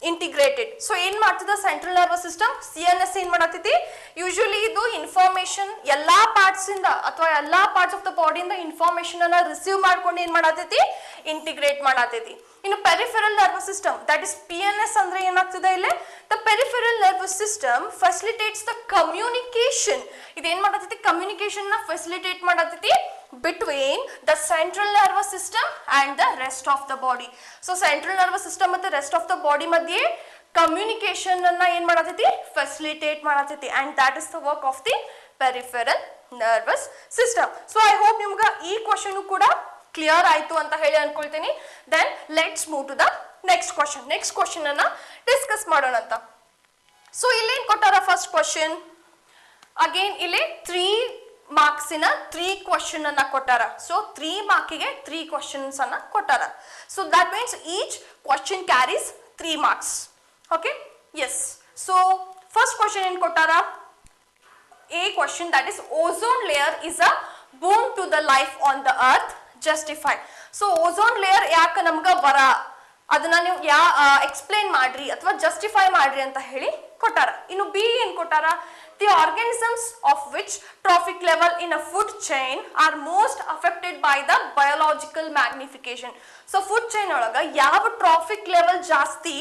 integrated. So ಏನ್ ಮಾಡ್ತದ central nervous system? CNS ಏನ್ ಮಾಡತೈತಿ? ಯೂಶುವಲಿ ಇದು ಇನ್ಫಾರ್ಮೇಶನ್ ಎಲ್ಲಾ ಪಾರ್ಟ್ಸ್ ಇಂದ ಅಥವಾ ಎಲ್ಲಾ ಪಾರ್ಟ್ಸ್ ಆಫ್ ದ ಬಾಡಿಯಿಂದ ಇನ್ಫಾರ್ಮೇಶನ್ ಅನ್ನ ರಿಸೀವ್ ಮಾಡ್ಕೊಂಡು ಏನ್ ಮಾಡತೈತಿ? ಇಂಟಿಗ್ರೇಟ್ ಮಾಡತೈತಿ. ಇನ್ನು peripheral nervous system that is PNS ಅಂದ್ರೆ ಏನಾಗ್ತದೆ ಇಲ್ಲಿ? The peripheral nervous system facilitates the communication. ಇದೇನ್ ಮಾಡತೈತಿ? ಕಮ್ಯುನಿಕೇಶನ್ ನ ಫೆಸಿಲಿಟೇಟ್ ಮಾಡತೈತಿ between the central nervous system and the rest of the body. So central nervous system ಮತ್ತೆ rest of the body ಮಧ್ಯೆ communication ಅನ್ನ ಏನ್ ಮಾಡತೈತಿ? facilitate ಮಾಡತೈತಿ and that is the work of the peripheral nervous system. So I hope ನಿಮ್ಗೆ ಈ question ಕೂಡ clear ಆಯ್ತು ಅಂತ ಹೇಳಿ ಅನ್ಕೊಳ್ತೀನಿ. Then let's move to the next question. Next question ಅನ್ನ ಡಿಸ್ಕಸ್ ಮಾಡೋಣ ಅಂತ. So ಇಲ್ಲಿ ಏನ್ ಕೊಟ್ಟಾರ? ಫಸ್ಟ್ ಕ್ವೆಶ್ಚನ್ ಅಗೇನ್ ಇಲ್ಲಿ 3 ಮಾರ್ಕ್ಸಿನ 3 ಕ್ವೆಶ್ಚನ್ ಅನ್ನ ಕೊಟ್ಟಾರ. ಸೊ 3 ಮಾರ್ಕಿಗೆ 3 ಕ್ವೆಶ್ಚನ್ಸ್ ಅನ್ನ ಕೊಟ್ಟಾರ. So that means each question carries 3 marks. Okay, yes. So first question ಏನ್ ಕೊಟ್ಟಾರ? A question, that is ozone layer is a boon to the life on the earth. Justify. So ozone layer ಯಾಕೆ ನಮ್ಗೆ ಬರ ಅದನ್ನ ನೀವು explain ಮಾಡ್ರಿ ಅಥವಾ justify ಮಾಡ್ರಿ ಅಂತ ಹೇಳಿ ಕೊಟ್ಟಾರ. ಇನ್ನು ಬಿ ಏನ್ ಕೊಟ್ಟಾರ? The organisms of which trophic level in a food chain are most affected by the biological magnification. So food chain ಒಳಗ ಯಾವ trophic level ಜಾಸ್ತಿ,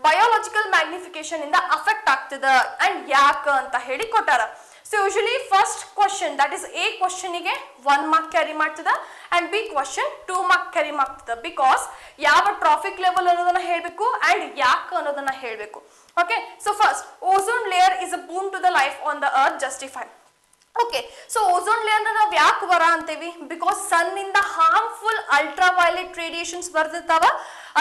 biological ಬಯೋಲಾಜಿಕಲ್ ಮ್ಯಾಗ್ನಿಫಿಕೇಶನ್ ಇಂದ ಅಫೆಕ್ಟ್ ಆಗ್ತದ ಅಂಡ್ ಯಾಕ ಅಂತ ಹೇಳಿ ಕೊಟ್ಟಾರ. So usually first question that is A question ಗೆ 1 ಮಾರ್ಕ್ ಕ್ಯಾರಿ ಮಾಡ್ತದ and B question 2 mark carry ಮಾಡ್ತದ. ಬಿಕಾಸ್ ಯಾವ ಟ್ರಾಫಿಕ್ ಲೆವೆಲ್ ಅನ್ನೋದನ್ನ ಹೇಳ್ಬೇಕು ಅಂಡ್ ಯಾಕ ಅನ್ನೋದನ್ನ ಹೇಳ್ಬೇಕು. Okay, so first ozone layer is a boon to the life on the earth justify. Okay, so ozone layer ನಾವು ಯಾಕೆ ವರ ಅಂತೀವಿ? ಬಿಕಾಸ್ ಸನ್ ಇಂದ ಹಾರ್ಮ್ಫುಲ್ ಅಲ್ಟ್ರಾ ವೈಲೆಟ್ ರೇಡಿಯೇಷನ್ಸ್ ಬರ್ತಿರ್ತಾವ,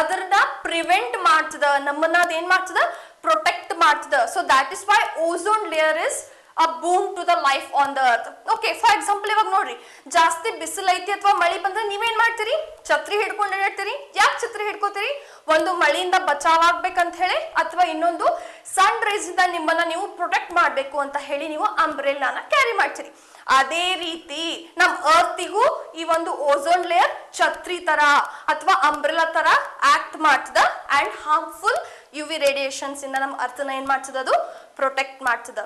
ಅದನ್ನ ಪ್ರಿವೆಂಟ್ ಮಾಡ್ತದ, ನಮ್ಮನ್ನ ಅದೇನ್ ಮಾಡ್ತದ, ಪ್ರೊಟೆಕ್ಟ್ ಮಾಡ್ತದ. So that is why ozone layer is a boon to the life on the earth. Okay, for example ಇವಾಗ ನೋಡ್ರಿ, ಜಾಸ್ತಿ ಬಿಸಿಲು ಐತಿ ಅಥವಾ ಮಳಿ ಬಂದ್ರೆ ನೀವೇನ್ ಮಾಡ್ತೀರಿ? ಛತ್ರಿ ಹಿಡ್ಕೊಂಡು ಹೇಳ್ತೀರಿ. ಯಾಕೆ ಛತ್ರಿ ಹಿಡ್ಕೋತೀರಿ? ಒಂದು ಮಳೆಯಿಂದ ಬಚಾವ್ ಆಗ್ಬೇಕಂತ ಹೇಳಿ, ಅಥವಾ ಇನ್ನೊಂದು ಸನ್ ರೇಸ್ ಇಂದ ನಿಮ್ಮನ್ನ ನೀವು ಪ್ರೊಟೆಕ್ಟ್ ಮಾಡ್ಬೇಕು ಅಂತ ಹೇಳಿ ನೀವು ಅಂಬ್ರೆಲ್ಲಾನ ಕ್ಯಾರಿ ಮಾಡ್ತೀರಿ. ಅದೇ ರೀತಿ ನಮ್ ಅರ್ತಿಗೂ ಈ ಒಂದು ಓಝೋನ್ ಲೇಯರ್ ಛತ್ರಿ ತರ ಅಥವಾ ಅಂಬ್ರೆಲಾ ತರ ಆಕ್ಟ್ ಮಾಡ್ತದ and harmful U V radiations ಇಂದ ನಮ್ಮ ಅರ್ಥನ ಏನ್ ಮಾಡ್ತದ, ಅದು ಪ್ರೊಟೆಕ್ಟ್ ಮಾಡ್ತದ.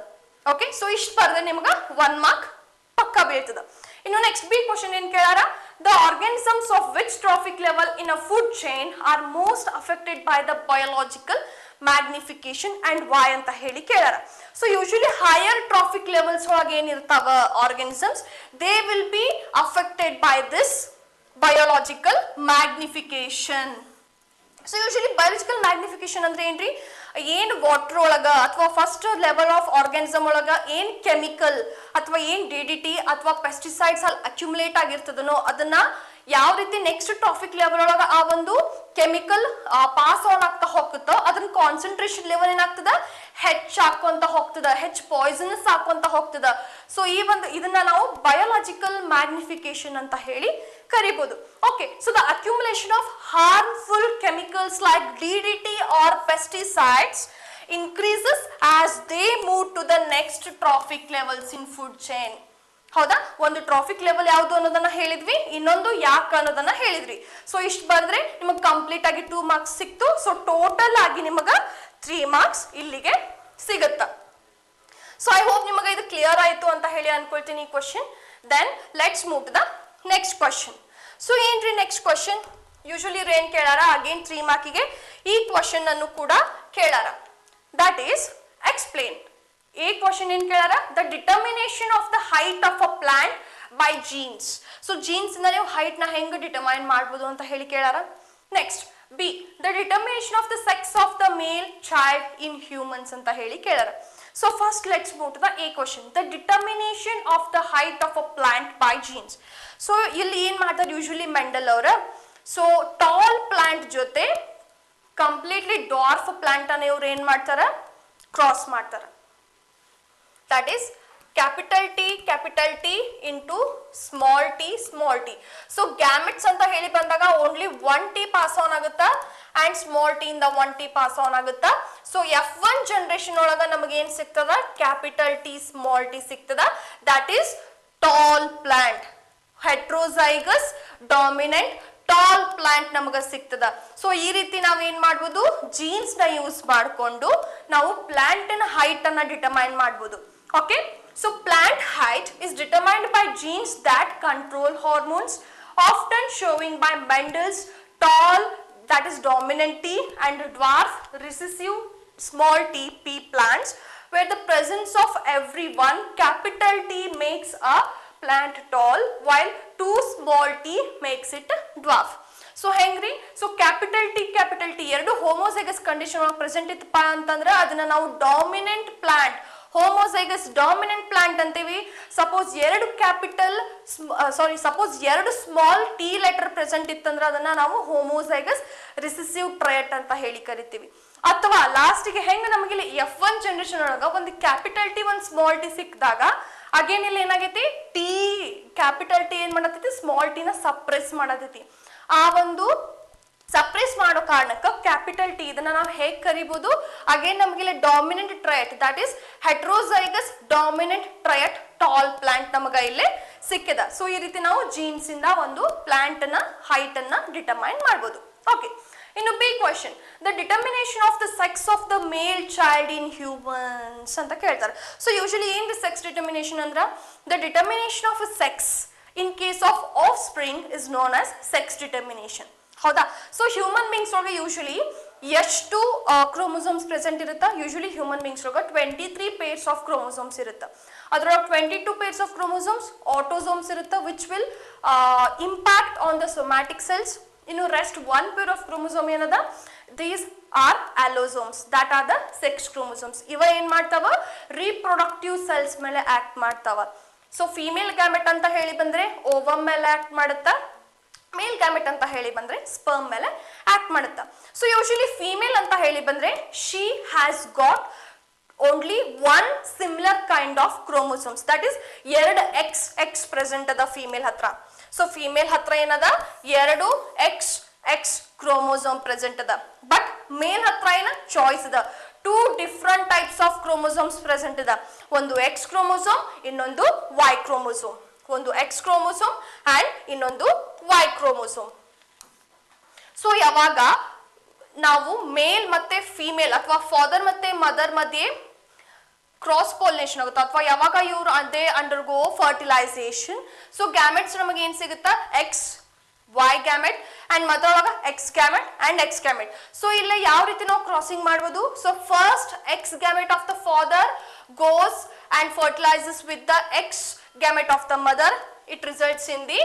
ಓಕೆ, ಸೊ ಇಷ್ಟು ಬರ್ದೆ ನಿಮ್ಗೆ 1 ಮಾರ್ಕ್ ಪಕ್ಕ ಬೀಳ್ತದ. ಇನ್ನು ನೆಕ್ಸ್ಟ್ ಬಿ ಕ್ವಶನ್ ಏನ್ ಕೇಳಾರ, the organisms of which trophic level in a food chain are most affected by the biological magnification and why ಅಂತ ಹೇಳಿ ಕೇಳಾರ. So usually higher trophic levels ಒಳಗೆ ಏನಿರ್ತಾವ organisms, they will be affected by this biological magnification. So usually biological magnification ಅಂದ್ರೆ ಏನ್ರಿ, ಏನ್ water ಒಳಗ ಅಥವಾ ಫಸ್ಟ್ ಲೆವೆಲ್ ಆಫ್ ಆರ್ಗಾನಿಸಮ್ ಒಳಗ ಏನ್ ಕೆಮಿಕಲ್ ಅಥವಾ ಏನ್ DDT ಅಥವಾ ಪೆಸ್ಟಿಸೈಡ್ಸ್ ಅಲ್ಲಿ ಅಕ್ಯುಮುಲೇಟ್ ಆಗಿರ್ತದನೋ ಅದನ್ನ ಯಾವ ರೀತಿ ನೆಕ್ಸ್ಟ್ ಟ್ರಾಫಿಕ್ ಲೆವೆಲ್ ಒಳಗ ಆ ಒಂದು ಕೆಮಿಕಲ್ ಪಾಸ್ ಆನ್ ಆಗ್ತಾ ಹೋಗ್ತದೋ ಅದನ್ನ ಕಾನ್ಸಂಟ್ರೇಷನ್ ಲೆವೆಲ್ ಏನಾಗ್ತದ, ಹೆಚ್ಚಾಕೊಂತ ಹೋಗ್ತದ, ಪಾಯ್ಸನಸ್ ಹಾಕೊಂತ ಹೋಗ್ತದ. ಸೊ ಈ ಒಂದು ಇದನ್ನ ನಾವು ಬಯೋಲಾಜಿಕಲ್ ಮ್ಯಾಗ್ನಿಫಿಕೇಶನ್ ಅಂತ ಹೇಳಿ ಕರಿಬಹುದು. Okay, so the accumulation of harmful chemicals like DDT or pesticides increases as they move to the next trophic levels in food chain. ಹೌದಾ, ಒಂದು ಟ್ರಾಫಿಕ್ ಲೆವೆಲ್ ಯಾವುದು ಅನ್ನೋದನ್ನ ಹೇಳಿದ್ವಿ, ಇನ್ನೊಂದು ಯಾಕೆ ಅನ್ನೋದನ್ನ ಹೇಳಿದ್ವಿ. ಸೊ ಇಷ್ಟು ಬಂದ್ರೆ ನಿಮಗೆ ಕಂಪ್ಲೀಟ್ ಆಗಿ 2 ಮಾರ್ಕ್ಸ್ ಸಿಕ್ತು. ಸೊ ಟೋಟಲ್ ಆಗಿ ನಿಮಗ 3 ಮಾರ್ಕ್ಸ್ ಇಲ್ಲಿಗೆ ಸಿಗುತ್ತ. ಸೊ ಐ ಹೋಪ್ ನಿಮಗೆ ಇದು ಕ್ಲಿಯರ್ ಆಯ್ತು ಅಂತ ಹೇಳಿ ಅನ್ಕೊಳ್ತೀನಿ ಈ question. Then let's move to the next question. So ಏನ್ರಿ ನೆಕ್ಸ್ಟ್ ಕ್ವಶನ್, ಯೂಶಲಿ ಏನ್ ಕೇಳಾರ, ಅಗೇನ್ 3 ಮಾರ್ಕಿಗೆ ಈ ಕ್ವಶನ್ ಅನ್ನು ಕೂಡ ಕೇಳಾರ. That is explain. A question ಏನ್ ಕೇಳಾರ, the determination of the height of a plant by genes. So genes ಇಂದ ನೀವು height ನ ಹೆಂಗ ಡಿಟರ್ಮೈನ್ ಮಾಡಬಹುದು ಅಂತ ಹೇಳಿ ಕೇಳಾರ. Next B, the determination of the sex of the male child in humans ಅಂತ ಹೇಳಿ ಕೇಳಾರ. So first let's move to the A question, the determination of the height of a plant by genes. So ಇಲ್ಲಿ ಏನ್ ಮಾಡ್ತಾರೆ usually Mendel ಅವರ, so tall plant ಜೊತೆ completely dwarf plant ಅನ್ನ ಇವ್ರು ಏನ್ ಮಾಡ್ತಾರ, ಕ್ರಾಸ್ ಮಾಡ್ತಾರ. That is capital T into small t. So gametes ಅಂತ ಹೇಳಿ ಬಂದಾಗ only 1 t pass on ಆಗುತ್ತಾ and small t ಇಂದ 1 t pass on ಆಗುತ್ತಾ. So F1 generation ಒಳಗ ನಮಗೆ ಏನ್ ಸಿಗ್ತದ, capital T small t ಸಿಗ್ತದ. That is tall plant, heterozygous dominant tall plant ನಮಗೆ ಸಿಗ್ತದ. ಸೊ ಈ ರೀತಿ ನಾವು ಏನ್ ಮಾಡ್ಬೋದು, ಜೀನ್ಸ್ ನ ಯೂಸ್ ಮಾಡಿಕೊಂಡು ನಾವು ಪ್ಲಾಂಟ್ ನ ಹೈಟ್ ಅನ್ನ ಡಿಟರ್ಮೈನ್ ಮಾಡ್ಬೋದು. Okay, so plant height is determined by genes that control hormones, often showing by Mendel's tall, that is dominant T, and dwarf recessive small t p plants, where the presence of every one capital T makes a plant tall while 2 small t makes it dwarf. So ಹೆಂಗ್ರಿ, so capital T ಎರಡು homozygous condition ಒಳಗೆ present ಇತ್ತಪ್ಪ ಅಂತಂದ್ರೆ ಅದನ್ನ ನಾವು dominant plant, homozygous dominant plant ಅಂತೀವಿ. Suppose ಎರಡು small T letter present ಇತ್ತಂದ್ರೆ ಅದನ್ನ ನಾವು ಹೋಮೋಸೈಗಸ್ ರಿಸೆಸಿವ್ ಟ್ರೈಟ್ ಅಂತ ಹೇಳಿ ಕರಿತೀವಿ. ಅಥವಾ ಲಾಸ್ಟಿಗೆ ಹೆಂಗ ನಮಗೆ F1 ಜನರೇಷನ್ ಒಳಗ ಒಂದು ಕ್ಯಾಪಿಟಲ್ ಟಿ ಒಂದು ಸ್ಮಾಲ್ ಟಿ ಸಿಕ್ಕಿದಾಗ ಅಗೇನ್ ಇಲ್ಲಿ ಏನಾಗೈತಿ, ಟಿ ಕ್ಯಾಪಿಟಲ್ ಟಿ ಏನ್ ಮಾಡತೈತಿ, ಸ್ಮಾಲ್ ಟಿ ನ ಸಪ್ರೆಸ್ ಮಾಡತೈತಿ. ಆ ಒಂದು ಸಪ್ರೆಸ್ ಮಾಡೋ ಕಾರಣಕ್ಕೆ ಕ್ಯಾಪಿಟಲ್ ಟಿ ಇದನ್ನ ನಾವು ಹೇಗೆ ಕರಿಬಹುದು, ಅಗೇನ್ ನಮಗೆ dominant trait, that is heterozygous dominant trait tall plant ನಮಗ ಇಲ್ಲೇ ಸಿಕ್ಕಿದ. ಸೊ ಈ ರೀತಿ ನಾವು ಜೀನ್ಸ್ ಇಂದ ಒಂದು ಪ್ಲಾಂಟ್ ನ ಹೈಟ್ ಅನ್ನ ಡಿಟರ್ಮೈನ್ ಮಾಡಬಹುದು. ಓಕೆ, ಇನ್ನು B question, the determination of the sex of the male child in humans ಅಂತ ಕೇಳ್ತಾರೆ. ಸೊ ಯೂಶಲಿ ಏನ್ ಸೆಕ್ಸ್ ಡಿಟರ್ಮಿನೇಷನ್ ಅಂದ್ರ, the determination of a sex in case of of spring is known as sex determination. ಹೌದಾ, so human beings ಒಳಗೆ usually ಎಷ್ಟು chromosomes present ಇರುತ್ತಾ usually human beings ಒಳಗ 23 pairs of chromosomes ಇರುತ್ತೆ ಅದ್ರೊಳಗೆ 22 pairs of chromosomes autosomes ಇರುತ್ತೆ which will impact on the somatic cells ಇನ್ನು rest 1 pair of chromosome ಏನದ these are allosomes that are the sex chromosomes ಇವ ಏನ್ ಮಾಡ್ತಾವ ರೀಪ್ರೊಡಕ್ಟಿವ್ ಸೆಲ್ಸ್ ಮೇಲೆ ಆಕ್ಟ್ ಮಾಡ್ತಾವ ಸೊ ಫೀಮೇಲ್ ಗ್ಯಾಮೆಟ್ ಅಂತ ಹೇಳಿ ಬಂದ್ರೆ ಓವಮ್ ಮೇಲೆ ಆಕ್ಟ್ ಮಾಡುತ್ತಾ ಮೇಲ್ ಗ್ಯಾಮೆಟ್ ಅಂತ ಹೇಳಿ ಬಂದ್ರೆ ಸ್ಪರ್ಮ್ ಮೇಲೆ ಆಕ್ಟ್ ಮಾಡುತ್ತಾ ಸೊ ಯೂಶಲಿ ಫೀಮೇಲ್ ಅಂತ ಹೇಳಿ ಬಂದ್ರೆ she has got only one similar kind of chromosomes that is ಎರಡು ಎಕ್ಸ್ ಪ್ರೆಸೆಂಟ್ ಅದ ಫೀಮೇಲ್ ಹತ್ರ ಸೊ ಫೀಮೇಲ್ ಹತ್ರ ಏನದ ಎರಡು ಎಕ್ಸ್ ಕ್ರೋಮೋಸೋಮ್ ಪ್ರೆಸೆಂಟ್ ಅದ ಬಟ್ ಮೇಲ್ ಹತ್ರ ಏನ ಚಾಯ್ಸ್ ಅದ two different types of chromosomes present ಅದ ಒಂದು ಎಕ್ಸ್ ಕ್ರೋಮೋಸೋಮ್ ಇನ್ನೊಂದು ವೈ ಕ್ರೋಮೋಸೋಮ್ ಒಂದು ಎಕ್ಸ್ ಕ್ರೋಮೋಸೋಮ್ ಅಂಡ್ ಇನ್ನೊಂದು ವೈ ಕ್ರೋಮೋಸೋಮ್ ಸೊ ಯಾವಾಗ ನಾವು ಮೇಲ್ ಮತ್ತೆ ಫೀಮೇಲ್ ಅಥವಾ ಫಾದರ್ ಮತ್ತೆ ಮದರ್ ಮಧ್ಯೆ ಕ್ರಾಸ್ ಪಾಲಿನೇಷನ್ ಆಗುತ್ತೆ ಅಥವಾ ಯಾವಾಗ ಇವರು ಅದೇ ಅಂಡರ್ಗೋ ಫರ್ಟಿಲೈಸೇಷನ್ ಸೊ ಗ್ಯಾಮೆಟ್ಸ್ ನಮಗೆ ಏನ್ ಸಿಗುತ್ತಾ X Y gamete and mother ಒಳಗ X gamete and X gamete so ಇಲ್ಲ ಯಾವ ರೀತಿ ನಾವು ಕ್ರಾಸಿಂಗ್ ಮಾಡಬಹುದು so first X gamete of the father goes and fertilises with the X gamete of the mother it results in the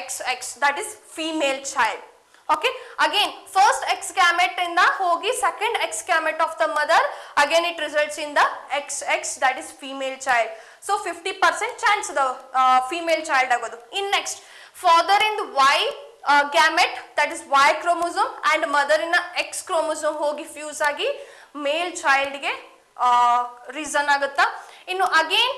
XX that is female child okay again first X gamete inda hogi second X gamete of the mother again it results in the XX that is female child so 50% chance the female child agodu in next father in the Y gamete that is Y chromosome and mother in a X chromosome hogi fuse agi male child ge reason agutta ಇನ್ನು again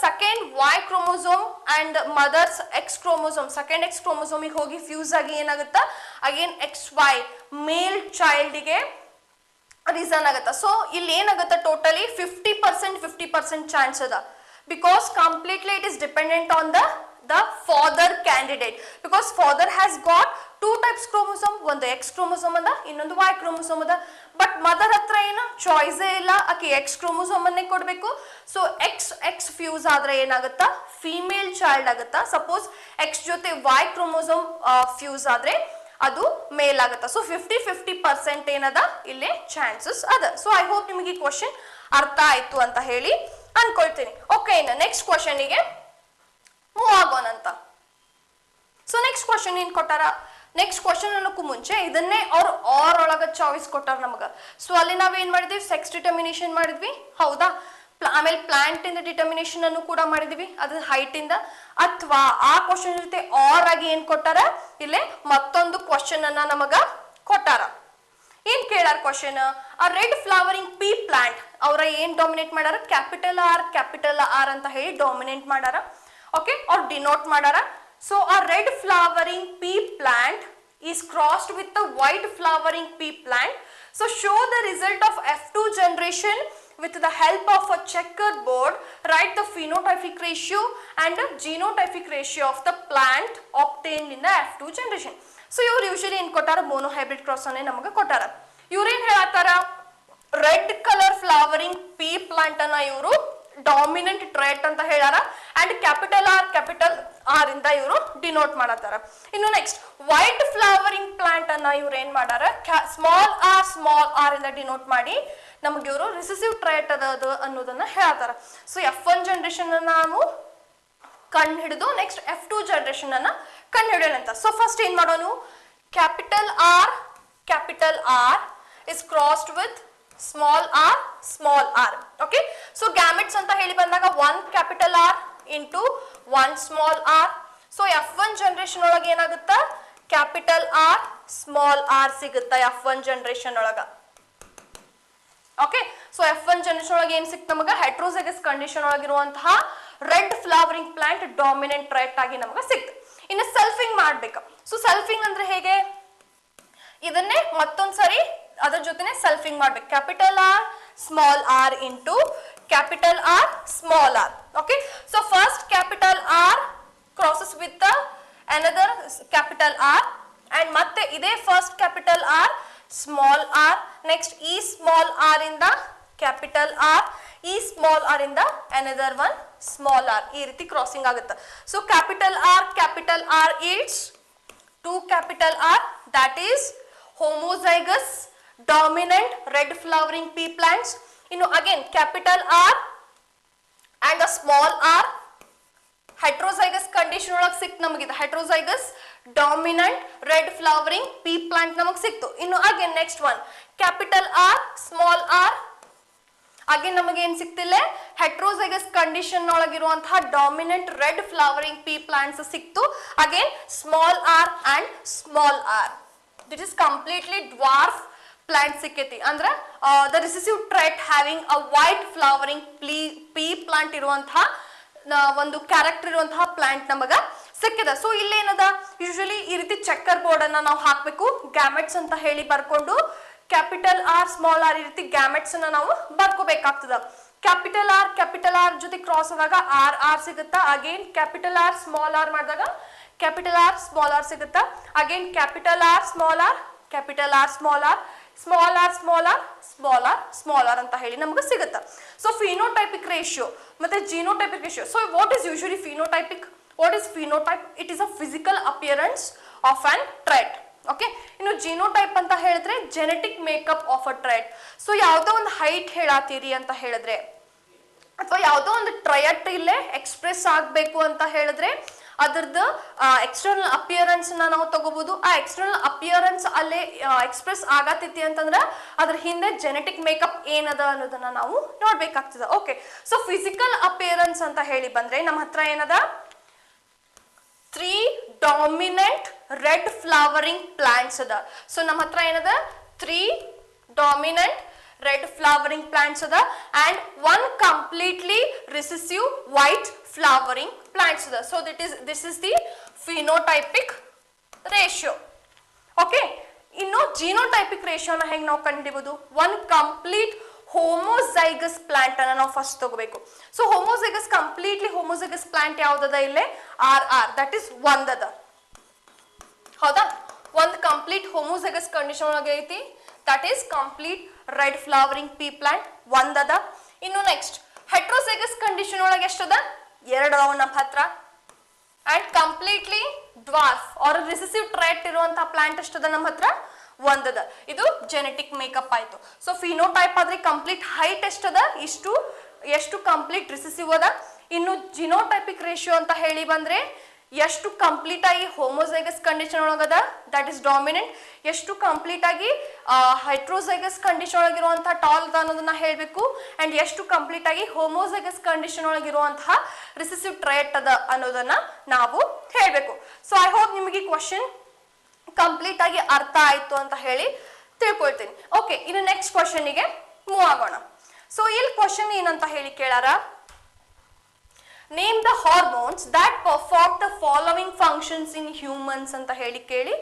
second Y chromosome and mother's X chromosome second X ಕ್ರೋಮೋಸೋಮಿಗೆ ಹೋಗಿ fuse ಆಗಿ ಏನಾಗುತ್ತಾ again X Y male ಚೈಲ್ಡ್ಗೆ reason ಆಗುತ್ತಾ so ಇಲ್ಲಿ ಏನಾಗುತ್ತಾ totally 50% chance ಅದ because completely it is dependent on the father candidate because father has got two types chromosome ಒಂದು X chromosome ಅದ ಇನ್ನೊಂದು Y chromosome ಅದ ಬಟ್ ಮದರ್ ಹತ್ರ ಏನು ಚಾಯ್ಸ್ ಇಲ್ಲ ಆಕೆ X chromosome ಅನ್ನೇ ಕೊಡಬೇಕು ಸೊ X ಫ್ಯೂಸ್ ಆದ್ರೆ ಏನಾಗುತ್ತಾ ಫೀಮೇಲ್ ಚೈಲ್ಡ್ ಆಗುತ್ತಾ ಸಪೋಸ್ X ಜೊತೆ Y chromosome ಫ್ಯೂಸ್ ಆದ್ರೆ ಅದು ಮೇಲ್ ಆಗುತ್ತಾ ಸೊ 50% ಏನದ ಇಲ್ಲಿ ಚಾನ್ಸಸ್ ಅದ ಸೊ ಐ ಹೋಪ್ ನಿಮಗೆ ಈ ಕ್ವೆಶ್ಚನ್ ಅರ್ಥ ಆಯ್ತು ಅಂತ ಹೇಳಿ ಅನ್ಕೊಳ್ತೀನಿ ಓಕೆ ಇನ್ನು ನೆಕ್ಸ್ಟ್ ಕ್ವೆಶ್ಚನ್ ಗೆ ಮೂವ್ ಆಗೋಣ ಅಂತ ಸೊ ನೆಕ್ಸ್ಟ್ ಕ್ವೆಶ್ಚನ್ ಏನ್ ಕೊಟ್ಟಾರ ನೆಕ್ಸ್ಟ್ ಕ್ವೆಶ್ಚನ್ ಅನ್ನೋಕ್ಕೂ ಮುಂಚೆ ಇದನ್ನೇ ಅವ್ರು ಆರ್ ಒಳಗ ಚಾಯ್ಸ್ ಕೊಟ್ಟಾರ ನಮಗ ಸೊ ಅಲ್ಲಿ ನಾವೇನ್ ಮಾಡಿದ್ವಿ ಸೆಕ್ಸ್ ಡಿಟರ್ಮಿನೇಷನ್ ಮಾಡಿದ್ವಿ ಹೌದಾ ಆಮೇಲೆ ಪ್ಲಾಂಟ್ ಇಂದ ಡಿಟರ್ಮಿನೇಷನ್ ಅನ್ನು ಕೂಡ ಮಾಡಿದ್ವಿ ಅದ್ರ ಹೈಟ್ ಇಂದ ಅಥವಾ ಆ ಕ್ವೆಶ್ಚನ್ ಜೊತೆ ಆರ್ ಆಗಿ ಏನ್ ಕೊಟ್ಟಾರ ಇಲ್ಲೇ ಮತ್ತೊಂದು ಕ್ವೆಶ್ಚನ್ ಅನ್ನ ನಮಗ ಕೊಟ್ಟಾರ ಏನ್ ಕೇಳಾರ ಕ್ವೆಶ್ಚನ್ ಆ ರೆಡ್ ಫ್ಲವರಿಂಗ್ ಪೀ ಪ್ಲಾಂಟ್ ಅವರ ಏನ್ ಡಾಮಿನೇಟ್ ಮಾಡಾರ ಕ್ಯಾಪಿಟಲ್ ಆರ್ ಅಂತ ಹೇಳಿ ಡಾಮಿನೇಟ್ ಮಾಡಾರ okay or denote madara so a red flowering pea plant is crossed with the white flowering pea plant so show the result of F2 generation with the help of a checkerboard write the phenotypic ratio and the genotypic ratio of the plant obtained in the F2 generation so you usually in kotara monohybrid cross ane namaga kotara iವ್ರು ಏನ್ ಹೇಳತ್ತಾರ red colour flowering ಪೀ plant ಅನ್ನ ಇವರು dominant trait ಅಂತ ಹೇಳಾರ and capital R ಇಂದ ಇವರು denote ಮಾಡತ್ತಾರ ಇನ್ನು next white flowering plant ಅನ್ನ ಇವ್ರು ಏನ್ ಮಾಡಾರ ಸ್ಮಾಲ್ ಆರ್ ಇಂದ ಡಿನೋಟ್ ಮಾಡಿ ನಮ್ಗೆ ಇವರು ರಿಸೆಸಿವ್ ಟ್ರೇಟ್ ಅದ ಅನ್ನೋದನ್ನ ಹೇಳ್ತಾರ ಸೊ F1 ಜನರೇಷನ್ ನಾವು ಕಂಡು ಹಿಡಿದು ನೆಕ್ಸ್ಟ್ F2 ಜನರೇಷನ್ ಅನ್ನ ಕಂಡು ಹಿಡಿಯೋಣ ಅಂತ ಸೊ ಫಸ್ಟ್ ಏನ್ ಮಾಡೋನು capital R is crossed with small r okay so gametes anta heli bandaga one capital R into one small r so F1 generation ಒಳಗೆ ಏನಾಗುತ್ತಾ capital R small r ಸಿಗುತ್ತಾ F1 generation ಒಳಗೆ okay so F1 generation ಒಳಗೆ ಏನು ಸಿಕ್ತ ನಮಗೆ heterozygous condition ಒಳಗಿರುವಂತಹ red flowering plant dominant trait ಆಗಿ ನಮಗೆ ಸಿಕ್ತು ಇನ್ನು ಸೆಲ್ಫಿಂಗ್ ಮಾಡಬೇಕು so ಸೆಲ್ಫಿಂಗ್ ಅಂದ್ರೆ ಹೇಗೆ ಇದನ್ನೇ ಮತ್ತೊಂದು ಸರಿ ಅದರ ಜೊತೆನೆ ಸೆಲ್ಫಿಂಗ್ ಮಾಡಬೇಕು capital R small r into capital R small r okay so first capital R crosses with the another capital R and ಮತ್ತೆ ಇದೇ first capital R small r next e small r in the capital R e small r in the another one small r ಈ ರೀತಿ crossing ಆಗುತ್ತೆ so capital R yields 2 capital R that is homozygous dominant red flowering pea plants. Again capital R and a small r, heterozygous condition ಒಳಗೆ ಸಿಕ್ತು ನಮಗೆ ಇದು heterozygous dominant red flowering pea plant ನಮಗೆ ಸಿಕ್ತು. Again next one capital R small r, again ನಮಗೆ ಏನು ಸಿಕ್ತಿಲ್ಲ heterozygous condition ಒಳಗಿರುವಂತಹ dominant red flowering pea plants ಸಿಕ್ತು. Again small r and small r. This is completely dwarf plant ಸಿಕ್ಕೈತಿ ಅಂದ್ರೆ the recessive trait having a white flowering pea plant ಇರುವಂತಹ ಒಂದು character ಇರುವಂತಹ plant ನಮಗ ಸಿಕ್ಕಿದೆ. ಸೊ ಇಲ್ಲಿ ಏನದ ಯೂಶುವಲಿ ಈ ರೀತಿ ಚೆಕ್ಕರ್ ಬೋರ್ಡ್ ಅನ್ನ ನಾವು ಹಾಕಬೇಕು, ಗ್ಯಾಮೆಟ್ಸ್ ಅಂತ ಹೇಳಿ ಬರ್ಕೊಂಡು ಕ್ಯಾಪಿಟಲ್ ಆರ್ ಸ್ಮಾಲ್ ಆರ್ ಈ ರೀತಿ ಗ್ಯಾಮೆಟ್ಸ್ ಅನ್ನ ನಾವು ಬರ್ಕೋಬೇಕಾಗ್ತದ. ಕ್ಯಾಪಿಟಲ್ ಆರ್ ಜೊತೆ ಕ್ರಾಸ್ ಆದಾಗ ಆರ್ ಆರ್ ಸಿಗುತ್ತಾ, again capital R small R ಮಾಡಿದಾಗ ಕ್ಯಾಪಿಟಲ್ ಆರ್ ಸ್ಮಾಲ್ ಆರ್ ಸಿಗುತ್ತಾ, again capital R small R capital R small R small R small R small R small R ಅಂತ ಹೇಳಿ ನಮಗೆ ಸಿಗುತ್ತೆ. So phenotypic ratio ಮತ್ತೆ genotypic ratio. So what is usually phenotypic? What is phenotype? It is a physical appearance of an trait. Okay, ಇನ್ನು genotype ಅಂತ ಹೇಳಿದ್ರೆ genetic makeup of a trait. So ಯಾವುದೋ ಒಂದು ಹೈಟ್ ಹೇಳಾತೀರಿ ಅಂತ ಹೇಳಿದ್ರೆ ಅಥವಾ ಯಾವುದೋ ಒಂದು ಟ್ರಯಟ್ ಇಲ್ಲೇ ಎಕ್ಸ್ಪ್ರೆಸ್ ಆಗಬೇಕು ಅಂತ ಹೇಳಿದ್ರೆ ಅದರದ್ದು ಎಕ್ಸ್ಟರ್ನಲ್ ಅಪಿಯರೆನ್ಸ್ ನಾವು ತಗೋಬಹುದು. ಆ ಎಕ್ಸ್ಟರ್ನಲ್ ಅಪಿಯರೆನ್ಸ್ ಅಲ್ಲೇ ಎಕ್ಸ್ಪ್ರೆಸ್ ಆಗತೈತಿ ಅಂತಂದ್ರೆ ಅದ್ರ ಹಿಂದೆ ಜೆನೆಟಿಕ್ ಮೇಕಪ್ ಏನದ ಅನ್ನೋದನ್ನ ನಾವು ನೋಡ್ಬೇಕಾಗ್ತದೆ. ಓಕೆ, ಸೊ ಫಿಸಿಕಲ್ ಅಪಿಯರೆನ್ಸ್ ಅಂತ ಹೇಳಿ ಬಂದ್ರೆ ನಮ್ಮ ಹತ್ರ ಏನದ 3 ಡಾಮಿನೆಂಟ್ ರೆಡ್ ಫ್ಲವರಿಂಗ್ ಪ್ಲಾಂಟ್ಸ್ ಅದ. ಸೊ ನಮ್ಮ ಹತ್ರ ಏನದ 3 dominant red flowering plants ada and 1 completely recessive white flowering plants ada. So this is the phenotypic ratio. Okay, inno genotypic ratio na henge ನಾವು ಕಂಡುಹಿಡಿಯಬಹುದು. 1 complete homozygous plant ಅನ್ನು ನಾವು first ತಗೋಬೇಕು. So homozygous completely homozygous plant ಯಾವುದದ ಇಲ್ಲಿ RR, that is 1 ಅದ. ಹೌದಾ, ಒಂದು complete homozygous condition ಒಳಗೆ ಐತಿ, that is complete red flowering pea plant 1 ಅದ. ಇನ್ನು ನೆಕ್ಸ್ಟ್ heterozygous condition ಒಳಗೆ ಎಷ್ಟದ 2 ಅದಾವ ನಮ್ಮ ಹತ್ರ. and completely dwarf or recessive trait ಇರುವಂತ ಪ್ಲಾಂಟ್ ಎಷ್ಟದ ನಮ್ಮ ಹತ್ರ 1 ಅದ. ಇದು ಜೆನೆಟಿಕ್ ಮೇಕಪ್ ಆಯ್ತು. ಸೊ ಫಿನೋಟೈಪ್ ಆದ್ರೆ ಕಂಪ್ಲೀಟ್ ಹೈಟ್ ಎಷ್ಟದ ಇಷ್ಟು, ಎಷ್ಟು ಕಂಪ್ಲೀಟ್ ರಿಸೆಸಿವ್ ಅದ. ಇನ್ನು ಜಿನೋಟೈಪಿಕ್ ರೇಷಿಯೋ ಅಂತ ಹೇಳಿ ಬಂದ್ರೆ ಎಷ್ಟು ಕಂಪ್ಲೀಟ್ ಆಗಿ ಹೋಮೋಸೈಗಸ್ ಕಂಡೀಷನ್ ಒಳಗದ ದಟ್ ಇಸ್ ಡಾಮಿನೆಂಟ್, ಎಷ್ಟು ಕಂಪ್ಲೀಟ್ ಆಗಿ ಹೈಟ್ರೋಸೈಗಸ್ ಕಂಡೀಷನ್ ಒಳಗಿರುವಂತಹ ಟಾಲ್ ಅದ ಅನ್ನೋದನ್ನ ಹೇಳಬೇಕು, ಅಂಡ್ ಎಷ್ಟು ಕಂಪ್ಲೀಟ್ ಆಗಿ ಹೋಮೋಸೈಗಸ್ ಕಂಡೀಷನ್ ಒಳಗಿರುವಂತಹ ರಿಸೆಸಿವ್ ಟ್ರೈಟ್ ಅದ ಅನ್ನೋದನ್ನ ನಾವು ಹೇಳಬೇಕು. ಸೊ ಐ ಹೋಪ್ ನಿಮಗೆ ಕ್ವಶನ್ ಕಂಪ್ಲೀಟ್ ಆಗಿ ಅರ್ಥ ಆಯ್ತು ಅಂತ ಹೇಳಿ ತಿಳ್ಕೊಳ್ತೀನಿ. ಓಕೆ, ಇನ್ನು ನೆಕ್ಸ್ಟ್ ಕ್ವಶನ್ಗೆ ಮೂವ್ ಆಗೋಣ. ಸೊ ಇಲ್ಲಿ ಕ್ವಶನ್ ಏನಂತ ಹೇಳಿ ಕೇಳಾರ, name the hormones that perform the following functions in humans ಅಂತ ಹೇಳಿ ಕೇಳಿ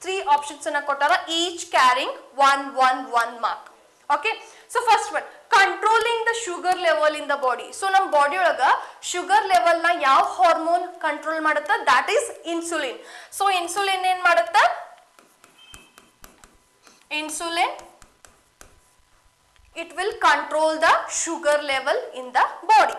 3 ಆಪ್ಷನ್ಸ್ ಅನ್ನ ಕೊಟ್ಟಾರ, each carrying 1 mark. Okay, so first one controlling the sugar level in the body. So ನಮ್ಮ ಬಾಡಿ ಒಳಗ ಶುಗರ್ ಲೆವೆಲ್ ನ ಯಾವ ಹಾರ್ಮೋನ್ ಕಂಟ್ರೋಲ್ ಮಾಡುತ್ತ? That is insulin. So insulin ಏನ್ ಮಾಡುತ್ತ? Insulin it will control the sugar level in the body.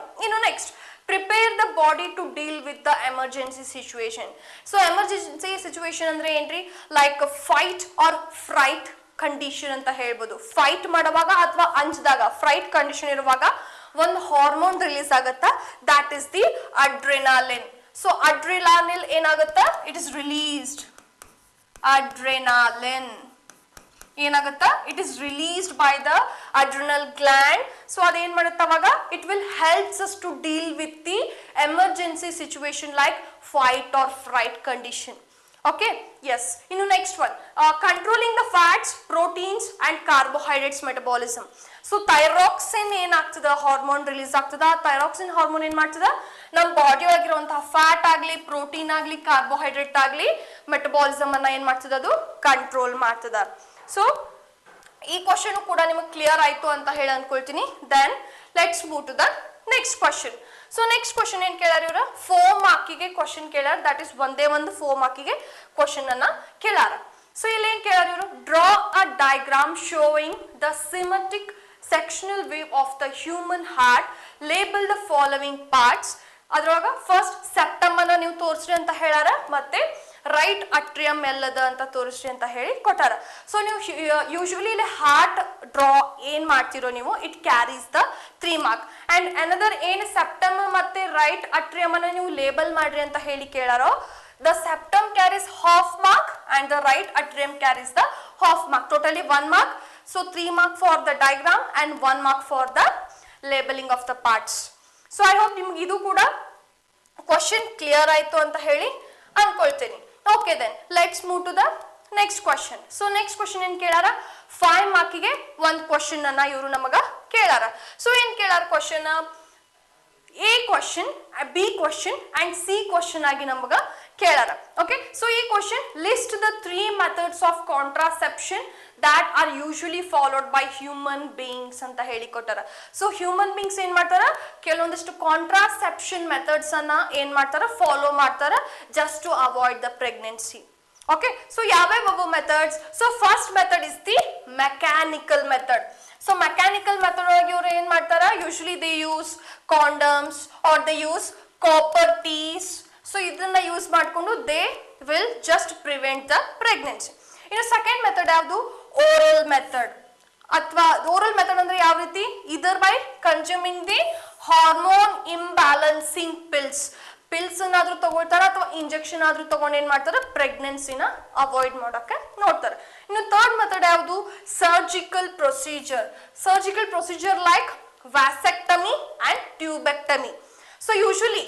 Next, prepare the body to deal with the emergency situation. So emergency situation andre entry like a fight or fright condition anta helbodu. Fight ಮಾಡುವಾಗ ಅಥವಾ ಅಂಜದಾಗ fright condition ಇರುವಾಗ ಒಂದು hormone release ಆಗುತ್ತಾ, that is the adrenaline. So adrenaline ಏನಾಗುತ್ತಾ? It is released. Adrenaline ಏನಾಗುತ್ತಾ? It is released by the adrenal gland. So ಅದೇನ್ ಮಾಡುತ್ತೆ ಅವಾಗ? It will helps us to deal with the emergency situation like fight or fright condition. Okay, yes. ಇನ್ನು next one controlling the fats, proteins and carbohydrates metabolism. So thyroxine ಏನಾಗ್ತದ? Hormone release ಆಗ್ತದ. Thyroxine hormone ಏನ್ ಮಾಡ್ತದ? ನಮ್ಮ body ಒಳಗಿರುವಂತಹ fat ಆಗ್ಲಿ, protein ಆಗ್ಲಿ, carbohydrate ಆಗ್ಲಿ metabolism ಅನ್ನ ಏನ್ ಮಾಡ್ತದ? ಅದು ಕಂಟ್ರೋಲ್ ಮಾಡ್ತದ. ಸೊ ಈ ಕ್ವಶನ್ ಕೂಡ ನಿಮಗೆ ಕ್ಲಿಯರ್ ಆಯ್ತು ಅಂತ ಹೇಳಿ ಅನ್ಕೊಳ್ತೀನಿ. Then let's move to the next question. So next question ಏನ್ ಕೇಳಾರ ಇವ್ರ? 4 ಮಾರ್ಕಿಗೆ ಕ್ವಶನ್ ಕೇಳಾರ. ದಟ್ ಇಸ್ ಒಂದೇ ಒಂದು 4 ಮಾರ್ಕಿಗೆ ಕ್ವಶನ್ ಅನ್ನ ಕೇಳಾರ. ಸೊ ಇಲ್ಲಿ ಏನ್ ಕೇಳಾರ ಇವರು? Draw a diagram showing the symmetric sectional wave of the human heart, label the following parts. ಅದ್ರೊಳಗ ಫಸ್ಟ್ ಸೆಪ್ಟಮ್ ಅನ್ನ ನೀವು ತೋರಿಸ್ರಿ ಅಂತ ಹೇಳಾರ, ಮತ್ತೆ ರೈಟ್ ಅಟ್ರಿಯಂ ಎಲ್ಲದ ಅಂತ ತೋರಿಸ್ರಿ ಅಂತ ಹೇಳಿ ಕೊಟ್ಟಾರ. ಸೊ ನೀವು ಯೂಶುವಲಿ ಇಲ್ಲಿ ಹಾರ್ಟ್ ಡ್ರಾ ಏನ್ ಮಾಡ್ತಿರೋ ನೀವು, it carries the 3 mark. And another ಏನು ಸೆಪ್ಟಮ್ ಮತ್ತೆ ರೈಟ್ ಅಟ್ರಿಯಂ ಅನ್ನ ನೀವು ಲೇಬಲ್ ಮಾಡ್ರಿ ಅಂತ ಹೇಳಿ ಕೇಳಾರೋ, the septum carries half mark and the right atrium carries the half mark, totally 1 mark. So 3 mark for the diagram and 1 mark for the labeling of the parts. So I hope ನಿಮಗೆ ಇದು ಕೂಡ question clear ಆಯ್ತು ಅಂತ ಹೇಳಿ ಅನ್ಕೊಳ್ತೀನಿ. Okay then let's move to the next question. So next question ಏನ್ ಕೇಳಾರ, 5 ಮಾರ್ಕಿಗೆ ಒಂದು ಕ್ವಶನ್ ಅನ್ನ ಇವರು ನಮಗ ಕೇಳಾರ. ಸೊ ಏನ್ ಕೇಳಾರ question, A question, B question and C question ಆಗಿ ನಮಗ ಕೇಳಾರ. ಓಕೆ, ಸೊ ಈ question list the 3 methods of contraception that are usually followed by human beings ಅಂತ ಹೇಳಿ ಕೊಟ್ಟಾರ. ಸೊ ಹ್ಯೂಮನ್ ಬೀಯಿಂಗ್ಸ್ ಏನ್ ಮಾಡ್ತಾರ, ಕೆಲವೊಂದಿಷ್ಟು ಕಾಂಟ್ರಾಸೆಪ್ಷನ್ ಮೆಥಡ್ಸ್ ಅನ್ನ ಏನ್ ಮಾಡ್ತಾರ, ಫಾಲೋ ಮಾಡ್ತಾರ just to avoid the pregnancy. Okay, so ಯಾವ್ಯಾವ methods? So first method is the mechanical method. So mechanical method ಒಳಗೆ ಇವರು ಏನ್ ಮಾಡ್ತಾರ, usually they use condoms or they use copper Ts. So ಇದನ್ನ ಯೂಸ್ ಮಾಡ್ಕೊಂಡು they will just prevent the pregnancy. ಇನ್ನು second method ಯಾವುದು, oral method. ಅಥವಾ oral method ಅಂದ್ರೆ ಯಾವ ರೀತಿ, either by consuming the hormone imbalancing pills ಅನ್ನಾದ್ರೂ ತಗೊಳ್ತಾರ ಅಥವಾ ಇಂಜೆಕ್ಷನ್ ಆದ್ರೂ ತಗೊಂಡು ಏನ್ ಮಾಡ್ತಾರೆ, ಪ್ರೆಗ್ನೆನ್ಸಿನ ಅವಾಯ್ಡ್ ಮಾಡಕ್ಕೆ ನೋಡ್ತಾರೆ. ಇನ್ನು ಥರ್ಡ್ ಮೆಥಡ್ ಯಾವುದು, surgical procedure like vasectomy and tubectomy. So usually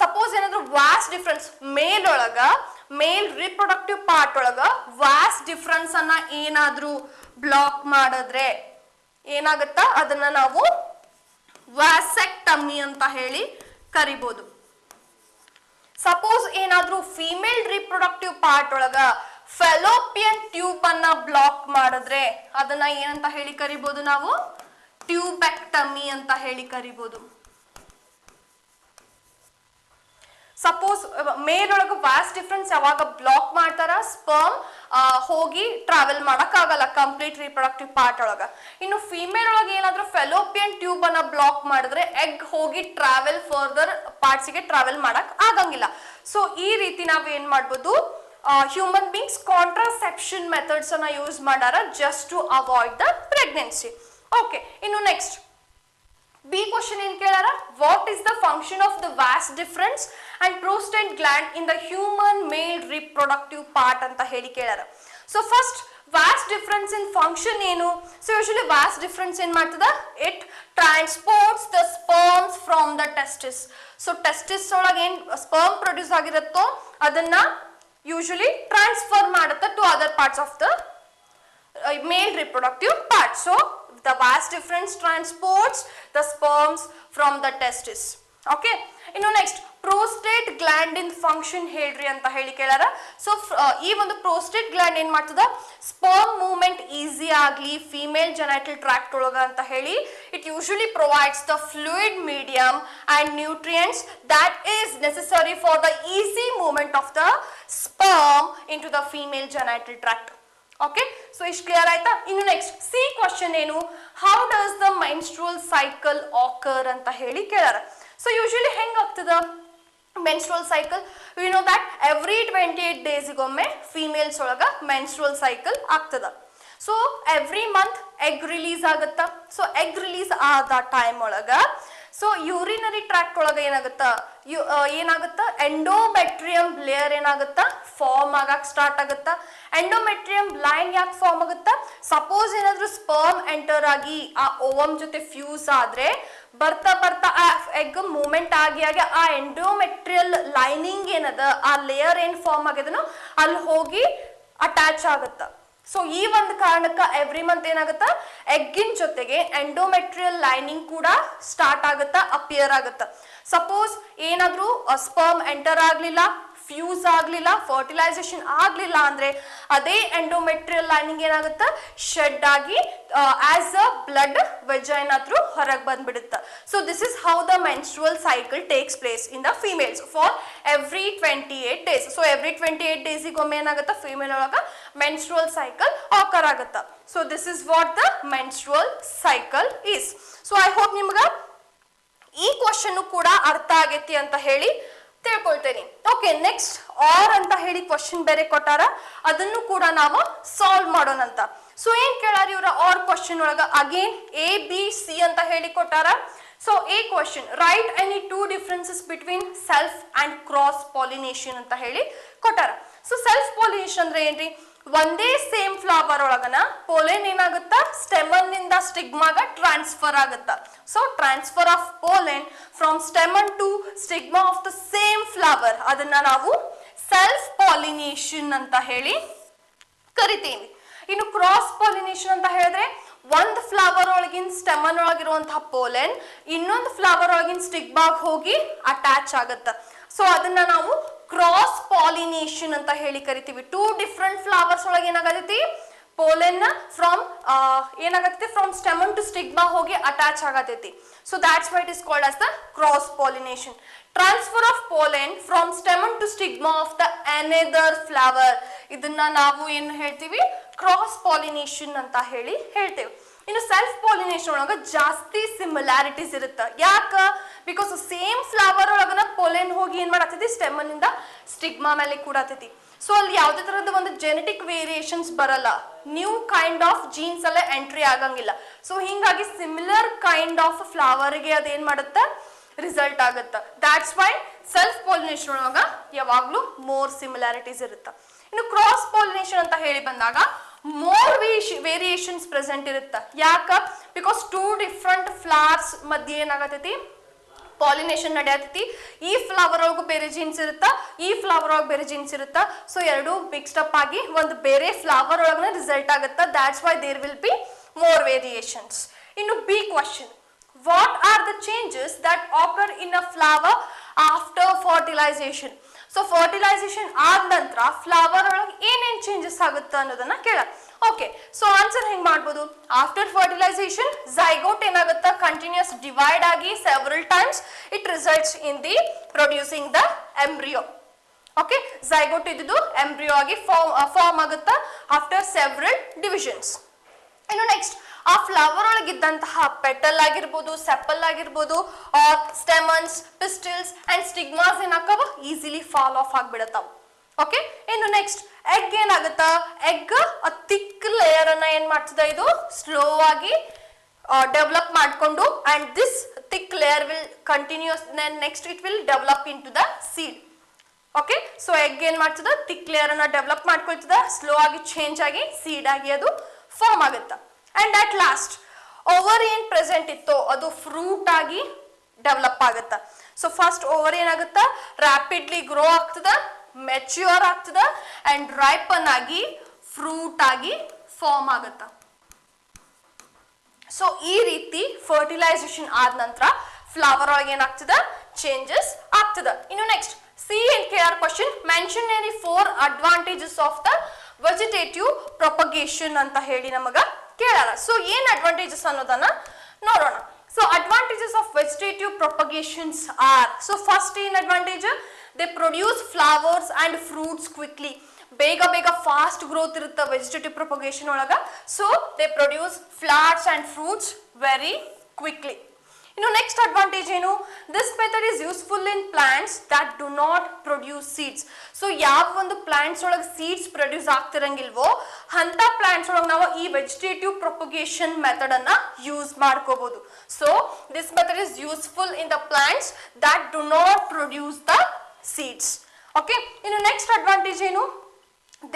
suppose ಏನಾದ್ರು ವ್ಯಾಸ್ ಡಿಫ್ರೆನ್ಸ್ ಮೇಲ್ ರಿಪ್ರೊಡಕ್ಟಿವ್ ಪಾರ್ಟ್ ಒಳಗ ವ್ಯಾಸ್ ಡಿಫ್ರೆನ್ಸ್ ಅನ್ನ ಏನಾದ್ರೂ ಬ್ಲಾಕ್ ಮಾಡಿದ್ರೆ ಏನಾಗುತ್ತಾ, ಅದನ್ನ ನಾವು ವ್ಯಾಸೆಕ್ಟಮಿ ಅಂತ ಹೇಳಿ ಕರಿಬಹುದು. ಸಪೋಸ್ ಏನಾದ್ರೂ ಫಿಮೇಲ್ ರಿಪ್ರೊಡಕ್ಟಿವ್ ಪಾರ್ಟ್ ಒಳಗ ಫೆಲೋಪಿಯನ್ ಟ್ಯೂಬ್ ಅನ್ನ ಬ್ಲಾಕ್ ಮಾಡಿದ್ರೆ ಅದನ್ನ ಏನಂತ ಹೇಳಿ ಕರಿಬಹುದು, ನಾವು ಟ್ಯೂಬೆಕ್ಟಮಿ ಅಂತ ಹೇಳಿ ಕರಿಬಹುದು. ಸಪೋಸ್ ಮೇಲ್ ಒಳಗ ವ್ಯಾಸ್ ಡಿಫ್ರೆನ್ಸ್ ಯಾವಾಗ ಬ್ಲಾಕ್ ಮಾಡ್ತಾರ, ಸ್ಪರ್ಮ್ ಹೋಗಿ ಟ್ರಾವೆಲ್ ಮಾಡಕ್ ಆಗಲ್ಲ ಕಂಪ್ಲೀಟ್ ರಿಪ್ರೊಡಕ್ಟಿವ್ ಪಾರ್ಟ್ ಒಳಗ. ಇನ್ನು ಫಿಮೇಲ್ ಒಳಗೆ ಏನಾದ್ರೂ ಫೆಲೋಪಿಯನ್ ಟ್ಯೂಬ್ ಅನ್ನ ಬ್ಲಾಕ್ ಮಾಡಿದ್ರೆ ಎಗ್ ಹೋಗಿ ಟ್ರಾವೆಲ್ ಫರ್ದರ್ ಪಾರ್ಟ್ಸ್ ಗೆ ಟ್ರಾವೆಲ್ ಮಾಡಕ್ ಆಗಂಗಿಲ್ಲ. ಸೊ ಈ ರೀತಿ ನಾವ್ ಏನ್ ಮಾಡ್ಬೋದು, ಹ್ಯೂಮನ್ ಬೀಯಿಂಗ್ಸ್ ಕಾಂಟ್ರಾಸೆಪ್ಷನ್ ಮೆಥಡ್ಸ್ ಅನ್ನ ಯೂಸ್ ಮಾಡಾರ just to avoid the pregnancy. Okay, ಇನ್ನು ನೆಕ್ಸ್ಟ್ ಬಿ ಕ್ವಶನ್ ಏನ್ ಕೇಳಾರ, what is the function of the vas deferens and prostate gland in the human male reproductive part ಅಂತ ಹೇಳಿ ಕೇಳಾರ. So first vas deferens in function ಏನು? So usually vas deferens ಏನ್ ಮಾಡ್ತದ, it transports the sperms from the testis. So testis ಒಳಗೆ ಏನ್ sperm produce ಆಗಿರುತ್ತೋ ಅದನ್ನ ಯೂಶುವಲಿ ಟ್ರಾನ್ಸ್ಫರ್ ಮಾಡುತ್ತೆ to other parts of the male reproductive part. So the vas difference transports the sperms from the testis. Okay, next prostate gland in function ಹೇಳ್ರಿ ಅಂತ ಹೇಳಿ ಕೇಳಾರ. So ಈ ಒಂದು prostate gland ಏನ್ ಮಾಡ್ತದ, sperm movement ಈಸಿ ಆಗ್ಲಿ ಫಿಮೇಲ್ ಜೆನೈಟಲ್ ಟ್ರ್ಯಾಕ್ಟ್ ಒಳಗ ಅಂತ ಹೇಳಿ it usually provides the fluid medium and nutrients that is necessary for the easy movement of the sperm into the female genital tract. Okay, so ಇಷ್ಟು clear ಆಯ್ತಾ? ಇನ್ನು next C question ಏನು, how does the menstrual cycle occur ಅಂತ ಹೇಳಿ ಕೇಳಾರ. So usually ಹೆಂಗ್ ಆಗ್ತದ menstrual cycle? We know that every 28 ಡೇಸ್ಗೊಮ್ಮೆ ಫಿಮೇಲ್ಸ್ ಒಳಗ ಮೆನ್ಸ್ಟ್ರುವಲ್ ಸೈಕಲ್ ಆಗ್ತದ. So every month egg release ಆಗುತ್ತಾ. ಸೊ ಎಗ್ ರಿಲೀಸ್ ಆದ ಟೈಮ್ ಒಳಗ ಸೊ ಯೂರಿನರಿ ಟ್ರ್ಯಾಕ್ಟ್ ಒಳಗ ಏನಾಗುತ್ತ ಎಂಡೋಮೆಟ್ರಿಯಂ ಲೇಯರ್ ಏನಾಗುತ್ತಾ ಫಾರ್ಮ್ ಆಗಕ್ ಸ್ಟಾರ್ಟ್ ಆಗುತ್ತಾ. ಎಂಡೋಮೆಟ್ರಿಯಂ ಲೈನ್ ಯಾಕೆ ಫಾರ್ಮ್ ಆಗುತ್ತಾ, ಸಪೋಸ್ ಏನಾದ್ರೂ ಸ್ಪರ್ಮ್ ಎಂಟರ್ ಆಗಿ ಆ ಓವಮ್ ಜೊತೆ ಫ್ಯೂಸ್ ಆದ್ರೆ ಬರ್ತಾ ಬರ್ತಾ ಆ ಎಗ್ ಮೂವ್ಮೆಂಟ್ ಆಗಿ ಆ ಎಂಡೋಮೆಟ್ರಿಯಲ್ ಲೈನಿಂಗ್ ಏನದ ಆ ಲೇಯರ್ ಏನ್ ಫಾರ್ಮ್ ಆಗ್ಯದನೋ ಅಲ್ಲಿ ಹೋಗಿ ಅಟ್ಯಾಚ್ ಆಗುತ್ತ. ಸೊ ಈ ಒಂದು ಕಾರಣಕ್ಕ ಎವ್ರಿ ಮಂತ್ ಏನಾಗುತ್ತ ಎಗ್ಗಿನ ಜೊತೆಗೆ ಎಂಡೋಮೆಟ್ರಿಯಲ್ ಲೈನಿಂಗ್ ಕೂಡ ಸ್ಟಾರ್ಟ್ ಆಗುತ್ತಾ, ಅಪಿಯರ್ ಆಗುತ್ತ. ಸಪೋಸ್ ಏನಾದ್ರೂ ಸ್ಪರ್ಮ್ ಎಂಟರ್ ಆಗ್ಲಿಲ್ಲ, ಫ್ಯೂಸ್ ಆಗ್ಲಿಲ್ಲ, ಫರ್ಟಿಲೈಸೇಷನ್ ಆಗ್ಲಿಲ್ಲ ಅಂದ್ರೆ ಅದೇ ಎಂಡೋಮೆಟ್ರಿಯಲ್ ಲೈನಿಂಗ್ ಏನಾಗುತ್ತ ಶೆಡ್ ಆಗಿ as a blood vagina through ಹೊರಗೆ ಬಂದ್ಬಿಡುತ್ತೆ. So this is how the menstrual cycle takes place in the females for every 28 days. So every 28 ಡೇಸಿಗೊಮ್ಮೆ ಏನಾಗುತ್ತ ಫಿಮೇಲ್ ಒಳಗ ಮೆನ್ಸ್ಟ್ರುವಲ್ ಸೈಕಲ್ ಆಕರ್ ಆಗುತ್ತ. So this is what the menstrual cycle is. So I hope ನಿಮ್ಗ ಈ question ಕೂಡ ಅರ್ಥ ಆಗೈತಿ ಅಂತ ಹೇಳಿ ತಿಳ್ಕೊಳ್ತೇನೆ. ಓಕೆ, ನೆಕ್ಸ್ಟ್ ಆರ್ ಅಂತ ಹೇಳಿ ಕ್ವಶನ್ ಬೇರೆ ಕೊಟ್ಟಾರ, ಅದನ್ನು ಕೂಡ ನಾವು ಸಾಲ್ವ್ ಮಾಡೋಣ ಅಂತ. ಸೊ ಏನ್ ಕೇಳಾರ ಇವ್ರ ಆರ್ ಕ್ವಶನ್ ಒಳಗ ಅಗೇನ್ ಎ ಬಿ ಸಿ ಅಂತ ಹೇಳಿ ಕೊಟ್ಟಾರ. So A question, right any two differences between self and cross pollination ಅಂತ ಹೇಳಿ ಕೊಟ್ಟಾರ. ಸೊ ಸೆಲ್ಫ್ ಪಾಲಿನೇಷನ್ ಅಂದ್ರೆ ಏನ್ರಿ, ಒಂದೇ ಸೇಮ್ ಫ್ಲವರ್ ಒಳಗನ ಪೋಲೆನ್ ಏನಾಗುತ್ತ ಸ್ಟೆಮನ್ ನಿಂದ ಸ್ಟಿಗ್ಮಾಗ ಟ್ರಾನ್ಸ್ಫರ್ ಆಗುತ್ತ. So transfer of pollen from stamen to stigma of the same flower, ಅದನ್ನ ನಾವು ಸೆಲ್ಫ್ ಪಾಲಿನೇಷನ್ ಅಂತ ಹೇಳಿ ಕರಿತೀವಿ. ಇನ್ನು ಕ್ರಾಸ್ ಪಾಲಿನೇಷನ್ ಅಂತ ಹೇಳಿದ್ರೆ ಒಂದು ಫ್ಲವರ್ ಒಳಗಿನ ಸ್ಟೆಮನ್ ಒಳಗಿರುವಂತಹ ಪೋಲೆನ್ ಇನ್ನೊಂದು ಫ್ಲವರ್ ಒಳಗಿನ ಸ್ಟಿಗ್ಮಾಗ್ ಹೋಗಿ ಅಟ್ಯಾಚ್ ಆಗತ್ತ. ಸೊ ಅದನ್ನ ನಾವು ಕ್ರಾಸ್ ಪಾಲಿನೇಷನ್ ಅಂತ ಹೇಳಿ ಕರಿತೀವಿ. ಟೂ ಡಿಫ್ರೆಂಟ್ ಫ್ಲವರ್ಸ್ ಒಳಗೆ ಏನಾಗತೈತಿ, ಪೋಲೆನ್ ಫ್ರಮ್ ಏನಾಗತ್ತೆ ಫ್ರಮ್ ಸ್ಟೆಮನ್ ಟು ಸ್ಟಿಗ್ಮಾ ಹೋಗಿ ಅಟ್ಯಾಚ್ ಆಗತೈತಿ. So that's why it is called as the cross pollination. Transfer of pollen from stamen to stigma of the another flower, ಇದನ್ನ ನಾವು ಏನು ಹೇಳ್ತೀವಿ, cross pollination ಅಂತ ಹೇಳಿ ಹೇಳ್ತೇವೆ. ಇನ್ನು ಸೆಲ್ಫ್ ಪಾಲಿನೇಷನ್ ಒಳಗ ಜಾಸ್ತಿ ಸಿಮಿಲಾರಿಟೀಸ್ ಇರುತ್ತೆ. ಯಾಕ, ಬಿಕಾಸ್ ಸೇಮ್ ಫ್ಲವರ್ ಒಳಗನ ಪೋಲೆನ್ ಹೋಗಿ ಏನ್ ಮಾಡತೈತಿ, ಸ್ಟೆಮನ್ ಇಂದ ಸ್ಟಿಗ್ಮಾ ಮೇಲೆ ಕೂಡತೈತಿ. ಸೊ ಅಲ್ಲಿ ಯಾವುದೇ ತರದ ಒಂದು ಜೆನೆಟಿಕ್ ವೇರಿಯೇಷನ್ಸ್ ಬರಲ್ಲ, ನ್ಯೂ ಕೈಂಡ್ ಆಫ್ ಜೀನ್ಸ್ ಎಲ್ಲ ಎಂಟ್ರಿ ಆಗಂಗಿಲ್ಲ. ಸೊ ಹಿಂಗಾಗಿ ಸಿಮಿಲರ್ ಕೈಂಡ್ ಆಫ್ ಫ್ಲವರ್ಗೆ ಅದೇನ್ ಮಾಡುತ್ತೆ, ರಿಸಲ್ಟ್ ಆಗುತ್ತೆ. ದಾಟ್ಸ್ ವೈ ಸೆಲ್ಫ್ ಪಾಲಿನೇಷನ್ ಒಳಗ ಯಾವಾಗ್ಲೂ ಮೋರ್ ಸಿಮಿಲಾರಿಟೀಸ್ ಇರುತ್ತೆ. ಇನ್ನು ಕ್ರಾಸ್ ಪಾಲಿನೇಷನ್ ಅಂತ ಹೇಳಿ ಬಂದಾಗ ಮೋರ್ ವೇರಿಯೇಷನ್ಸ್ ಪ್ರೆಸೆಂಟ್ ಇರುತ್ತೆ. ಯಾಕ, ಬಿಕಾಸ್ ಟೂ ಡಿಫ್ರೆಂಟ್ ಫ್ಲವರ್ಸ್ ಮಧ್ಯೆ ಏನಾಗತೈತಿ, ಪಾಲಿನೇಷನ್ ನಡೆಯತೈತಿ. ಈ ಫ್ಲವರ್ ಒಳಗೂ ಬೇರೆ ಜೀನ್ಸ್ ಇರುತ್ತಾ, ಈ ಫ್ಲವರ್ ಒಳಗೆ ಬೇರೆ ಜೀನ್ಸ್ ಇರುತ್ತಾ. ಸೊ ಎರಡು ಮಿಕ್ಸ್ಡ್ ಅಪ್ ಆಗಿ ಒಂದು ಬೇರೆ ಫ್ಲವರ್ ಒಳಗನ ರಿಸಲ್ಟ್ ಆಗುತ್ತಾ. That's why there will be more variations. ಇನ್ನು B question, what are the changes that occur in a flower after fertilization? So fertilization ಆದ ನಂತರ ಫ್ಲವರ್ ಒಳಗೆ ಏನೇನ್ ಚೇಂಜಸ್ ಆಗುತ್ತೆ ಅನ್ನೋದನ್ನ ಕೇಳ. ಓಕೆ, ಸೊ ಆನ್ಸರ್ ಹೆಂಗ್ ಮಾಡ್ಬೋದು, ಆಫ್ಟರ್ ಫರ್ಟಿಲೈಸೇಷನ್ ಝೈಗೋಟ್ ಏನಾಗುತ್ತಾ, ಕಂಟಿನ್ಯೂಸ್ ಡಿವೈಡ್ ಆಗಿ several times it results in the producing the embryo. Okay, zygote ಇದ್ದು ಎಂಬ್ರಿಯೋ ಆಗಿ ಫಾರ್ಮ್ ಆಗುತ್ತಾ ಆಫ್ಟರ್ ಸೆವರಲ್ ಡಿವಿಷನ್ಸ್. ಇನ್ನು ನೆಕ್ಸ್ಟ್ ಆ ಫ್ಲವರ್ ಒಳಗಿದ್ದಂತಹ ಪೆಟಲ್ ಆಗಿರ್ಬೋದು, ಸೆಪಲ್ ಆಗಿರ್ಬೋದು, or stamens, pistils and stigmas ಏನಾಕವ ಈಸಿಲಿ ಫಾಲ್ ಆಫ್ ಆಗ್ಬಿಡತಾವ. ಓಕೆ, ಇನ್ನು ನೆಕ್ಸ್ಟ್ ಎಗ್ ಏನಾಗುತ್ತಾ, ಎಗ್ ಥಿಕ್ ಲೇಯರ್ ಅನ್ನ ಏನ್ ಮಾಡ್ತದ, ಇದು ಸ್ಲೋ ಆಗಿ ಡೆವಲಪ್ ಮಾಡ್ಕೊಂಡು and this thick layer will continuous next it will develop into the seed. Okay, so egg ಏನ್ ಮಾಡ್ತದ, ಥಿಕ್ ಲೇಯರ್ ಅನ್ನ ಡೆವಲಪ್ ಮಾಡ್ಕೊಳ್ತದ, ಸ್ಲೋ ಆಗಿ ಚೇಂಜ್ ಆಗಿ ಸೀಡ್ ಆಗಿ ಅದು ಫಾರ್ಮ್ ಆಗುತ್ತಾ. ಅಂಡ್ ಅಟ್ ಲಾಸ್ಟ್ ಓವರ್ ಏನ್ ಪ್ರೆಸೆಂಟ್ ಇತ್ತೋ ಅದು ಫ್ರೂಟ್ ಆಗಿ ಡೆವಲಪ್ ಆಗುತ್ತಾ. ಸೊ ಫಸ್ಟ್ ಓವರ್ ಏನಾಗುತ್ತಾ, ರ್ಯಾಪಿಡ್ಲಿ ಗ್ರೋ ಆಗ್ತದ, ಮೆಚ್ಯೂರ್ ಆಗ್ತದ ಅಂಡ್ ರೈಪನ್ ಆಗಿ ಫ್ರೂಟ್ ಆಗಿ ಫಾರ್ಮ್ ಆಗುತ್ತಾ. ಸೊ ಈ ರೀತಿ ಫರ್ಟಿಲೈಸೇಷನ್ ಆದ ನಂತರ ಫ್ಲವರ್ ಒಳಗೆ ಏನಾಗ್ತದ, ಚೇಂಜಸ್ ಆಗ್ತದ. ಇನ್ನು next C and K R question, mention any 4 advantages of the vegetative propagation ಅಂತ ಹೇಳಿ ನಮಗ ಕೇಳಾರ. ಸೊ ಏನ್ ಅಡ್ವಾಂಟೇಜಸ್ ಅನ್ನೋದನ್ನ ನೋಡೋಣ. So advantages of vegetative propagations are, so first ಏನ್ advantage, they produce flowers and fruits quickly. ಬೇಗ ಬೇಗ ಫಾಸ್ಟ್ ಗ್ರೋತ್ ಇರುತ್ತೆ ವೆಜಿಟೇಟಿವ್ ಪ್ರೊಪಗೇಷನ್ ಒಳಗ. So they produce flowers and fruits very quickly. ಇನ್ನು ನೆಕ್ಸ್ಟ್ ಅಡ್ವಾಂಟೇಜ್ ಏನು, this method is useful in plants that do not produce seeds. So ಯಾವ ಒಂದು plants ಒಳಗೆ seeds produce ಆಗ್ತಿರಂಗಿಲ್ವೋ ಅಂತ ಪ್ಲಾಂಟ್ಸ್ ಒಳಗೆ ನಾವು ಈ ವೆಜಿಟೇಟಿವ್ ಪ್ರೊಪಗೇಷನ್ ಮೆಥಡ್ ಅನ್ನ ಯೂಸ್ ಮಾಡ್ಕೋಬಹುದು. So this method is useful in the plants that do not produce the seeds. Okay, ಇನ್ನು ನೆಕ್ಸ್ಟ್ ಅಡ್ವಾಂಟೇಜ್ ಏನು,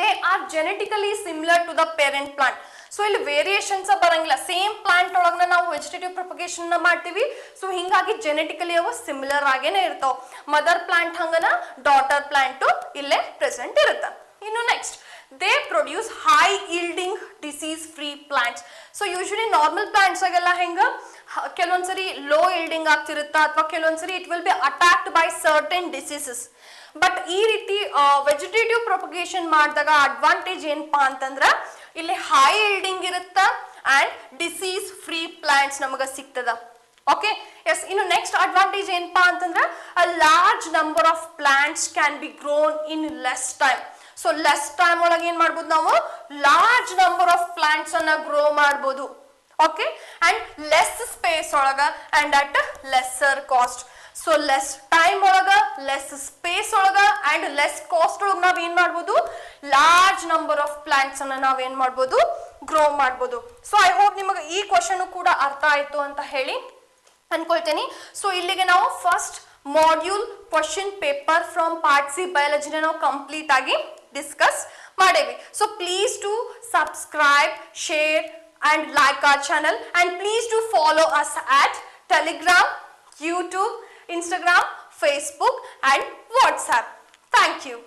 they are genetically similar to the parent plant. So ಇಲ್ಲಿ variations ಬರಂಗಿಲ್ಲ, same plant ಒಳಗನ ನಾವು vegetative propagation ಮಾಡ್ತೀವಿ. So ಹಿಂಗಾಗಿ genetically ಅವು similar ಆಗೇನೆ ಇರ್ತಾವ. ಮದರ್ ಪ್ಲಾಂಟ್ ಹಂಗನ ಡಾಟರ್ ಪ್ಲಾಂಟ್ ಇಲ್ಲೇ ಪ್ರೆಸೆಂಟ್ ಇರುತ್ತೆ. ಇನ್ನು next they produce high yielding disease free plants. So usually normal plants ಆಗೆಲ್ಲ ಹೆಂಗ ಕೆಲವೊಂದ್ಸರಿ ಲೋ ಈಲ್ಡಿಂಗ್ ಆಗ್ತಿರುತ್ತಾ, ಅಥವಾ ಕೆಲವೊಂದ್ಸರಿ it will be attacked by certain diseases. But ಈ ರೀತಿ ವೆಜಿಟೇಟಿವ್ ಪ್ರೊಪಗೇಷನ್ ಮಾಡಿದಾಗ ಅಡ್ವಾಂಟೇಜ್ ಏನಪ್ಪಾ ಅಂತಂದ್ರ ಇಲ್ಲಿ ಹೈ ಈಲ್ಡಿಂಗ್ ಇರುತ್ತ ಅಂಡ್ ಡಿಸೀಸ್ ಫ್ರೀ ಪ್ಲಾಂಟ್ಸ್ ನಮಗ ಸಿಗ್ತದ. Okay, yes. ಇನ್ನು ನೆಕ್ಸ್ಟ್ ಅಡ್ವಾಂಟೇಜ್ ಏನಪ್ಪಾ ಅಂತಂದ್ರ a large number of plants can be grown in less time. So less time ಒಳಗೆ ಏನ್ ಮಾಡ್ಬೋದು, ನಾವು ಲಾರ್ಜ್ ನಂಬರ್ ಆಫ್ ಪ್ಲಾಂಟ್ಸ್ ಅನ್ನ ಗ್ರೋ ಮಾಡ್ಬೋದು. ಓಕೆ, ಅಂಡ್ ಲೆಸ್ ಸ್ಪೇಸ್ ಒಳಗ and at lesser cost. So less time ಒಳಗ, ಲೆಸ್ ಸ್ಪೇಸ್ ಒಳಗ and less cost ಒಳಗ ನಾವ್ ಏನ್ ಮಾಡ್ಬೋದು, ಲಾರ್ಜ್ ನಂಬರ್ ಆಫ್ ಪ್ಲಾಂಟ್ಸ್ ಅನ್ನ ನಾವ್ ಏನ್ ಮಾಡ್ಬೋದು, ಗ್ರೋ ಮಾಡ್ಬೋದು. ಸೊ ಐ ಹೋಪ್ ನಿಮಗೆ ಈ ಕ್ವಶನ್ ಕೂಡ ಅರ್ಥ ಆಯ್ತು ಅಂತ ಹೇಳಿ ಅನ್ಕೊಳ್ತೇನೆ. ಸೊ ಇಲ್ಲಿಗೆ ನಾವು first module question paper from part C ಬಯಾಲಜಿನ ನಾವು ಕಂಪ್ಲೀಟ್ ಆಗಿ ಡಿಸ್ಕಸ್ ಮಾಡೇವಿ. So please to subscribe, share and like our channel, and please do follow us at Telegram, YouTube, Instagram, Facebook and WhatsApp. Thank you.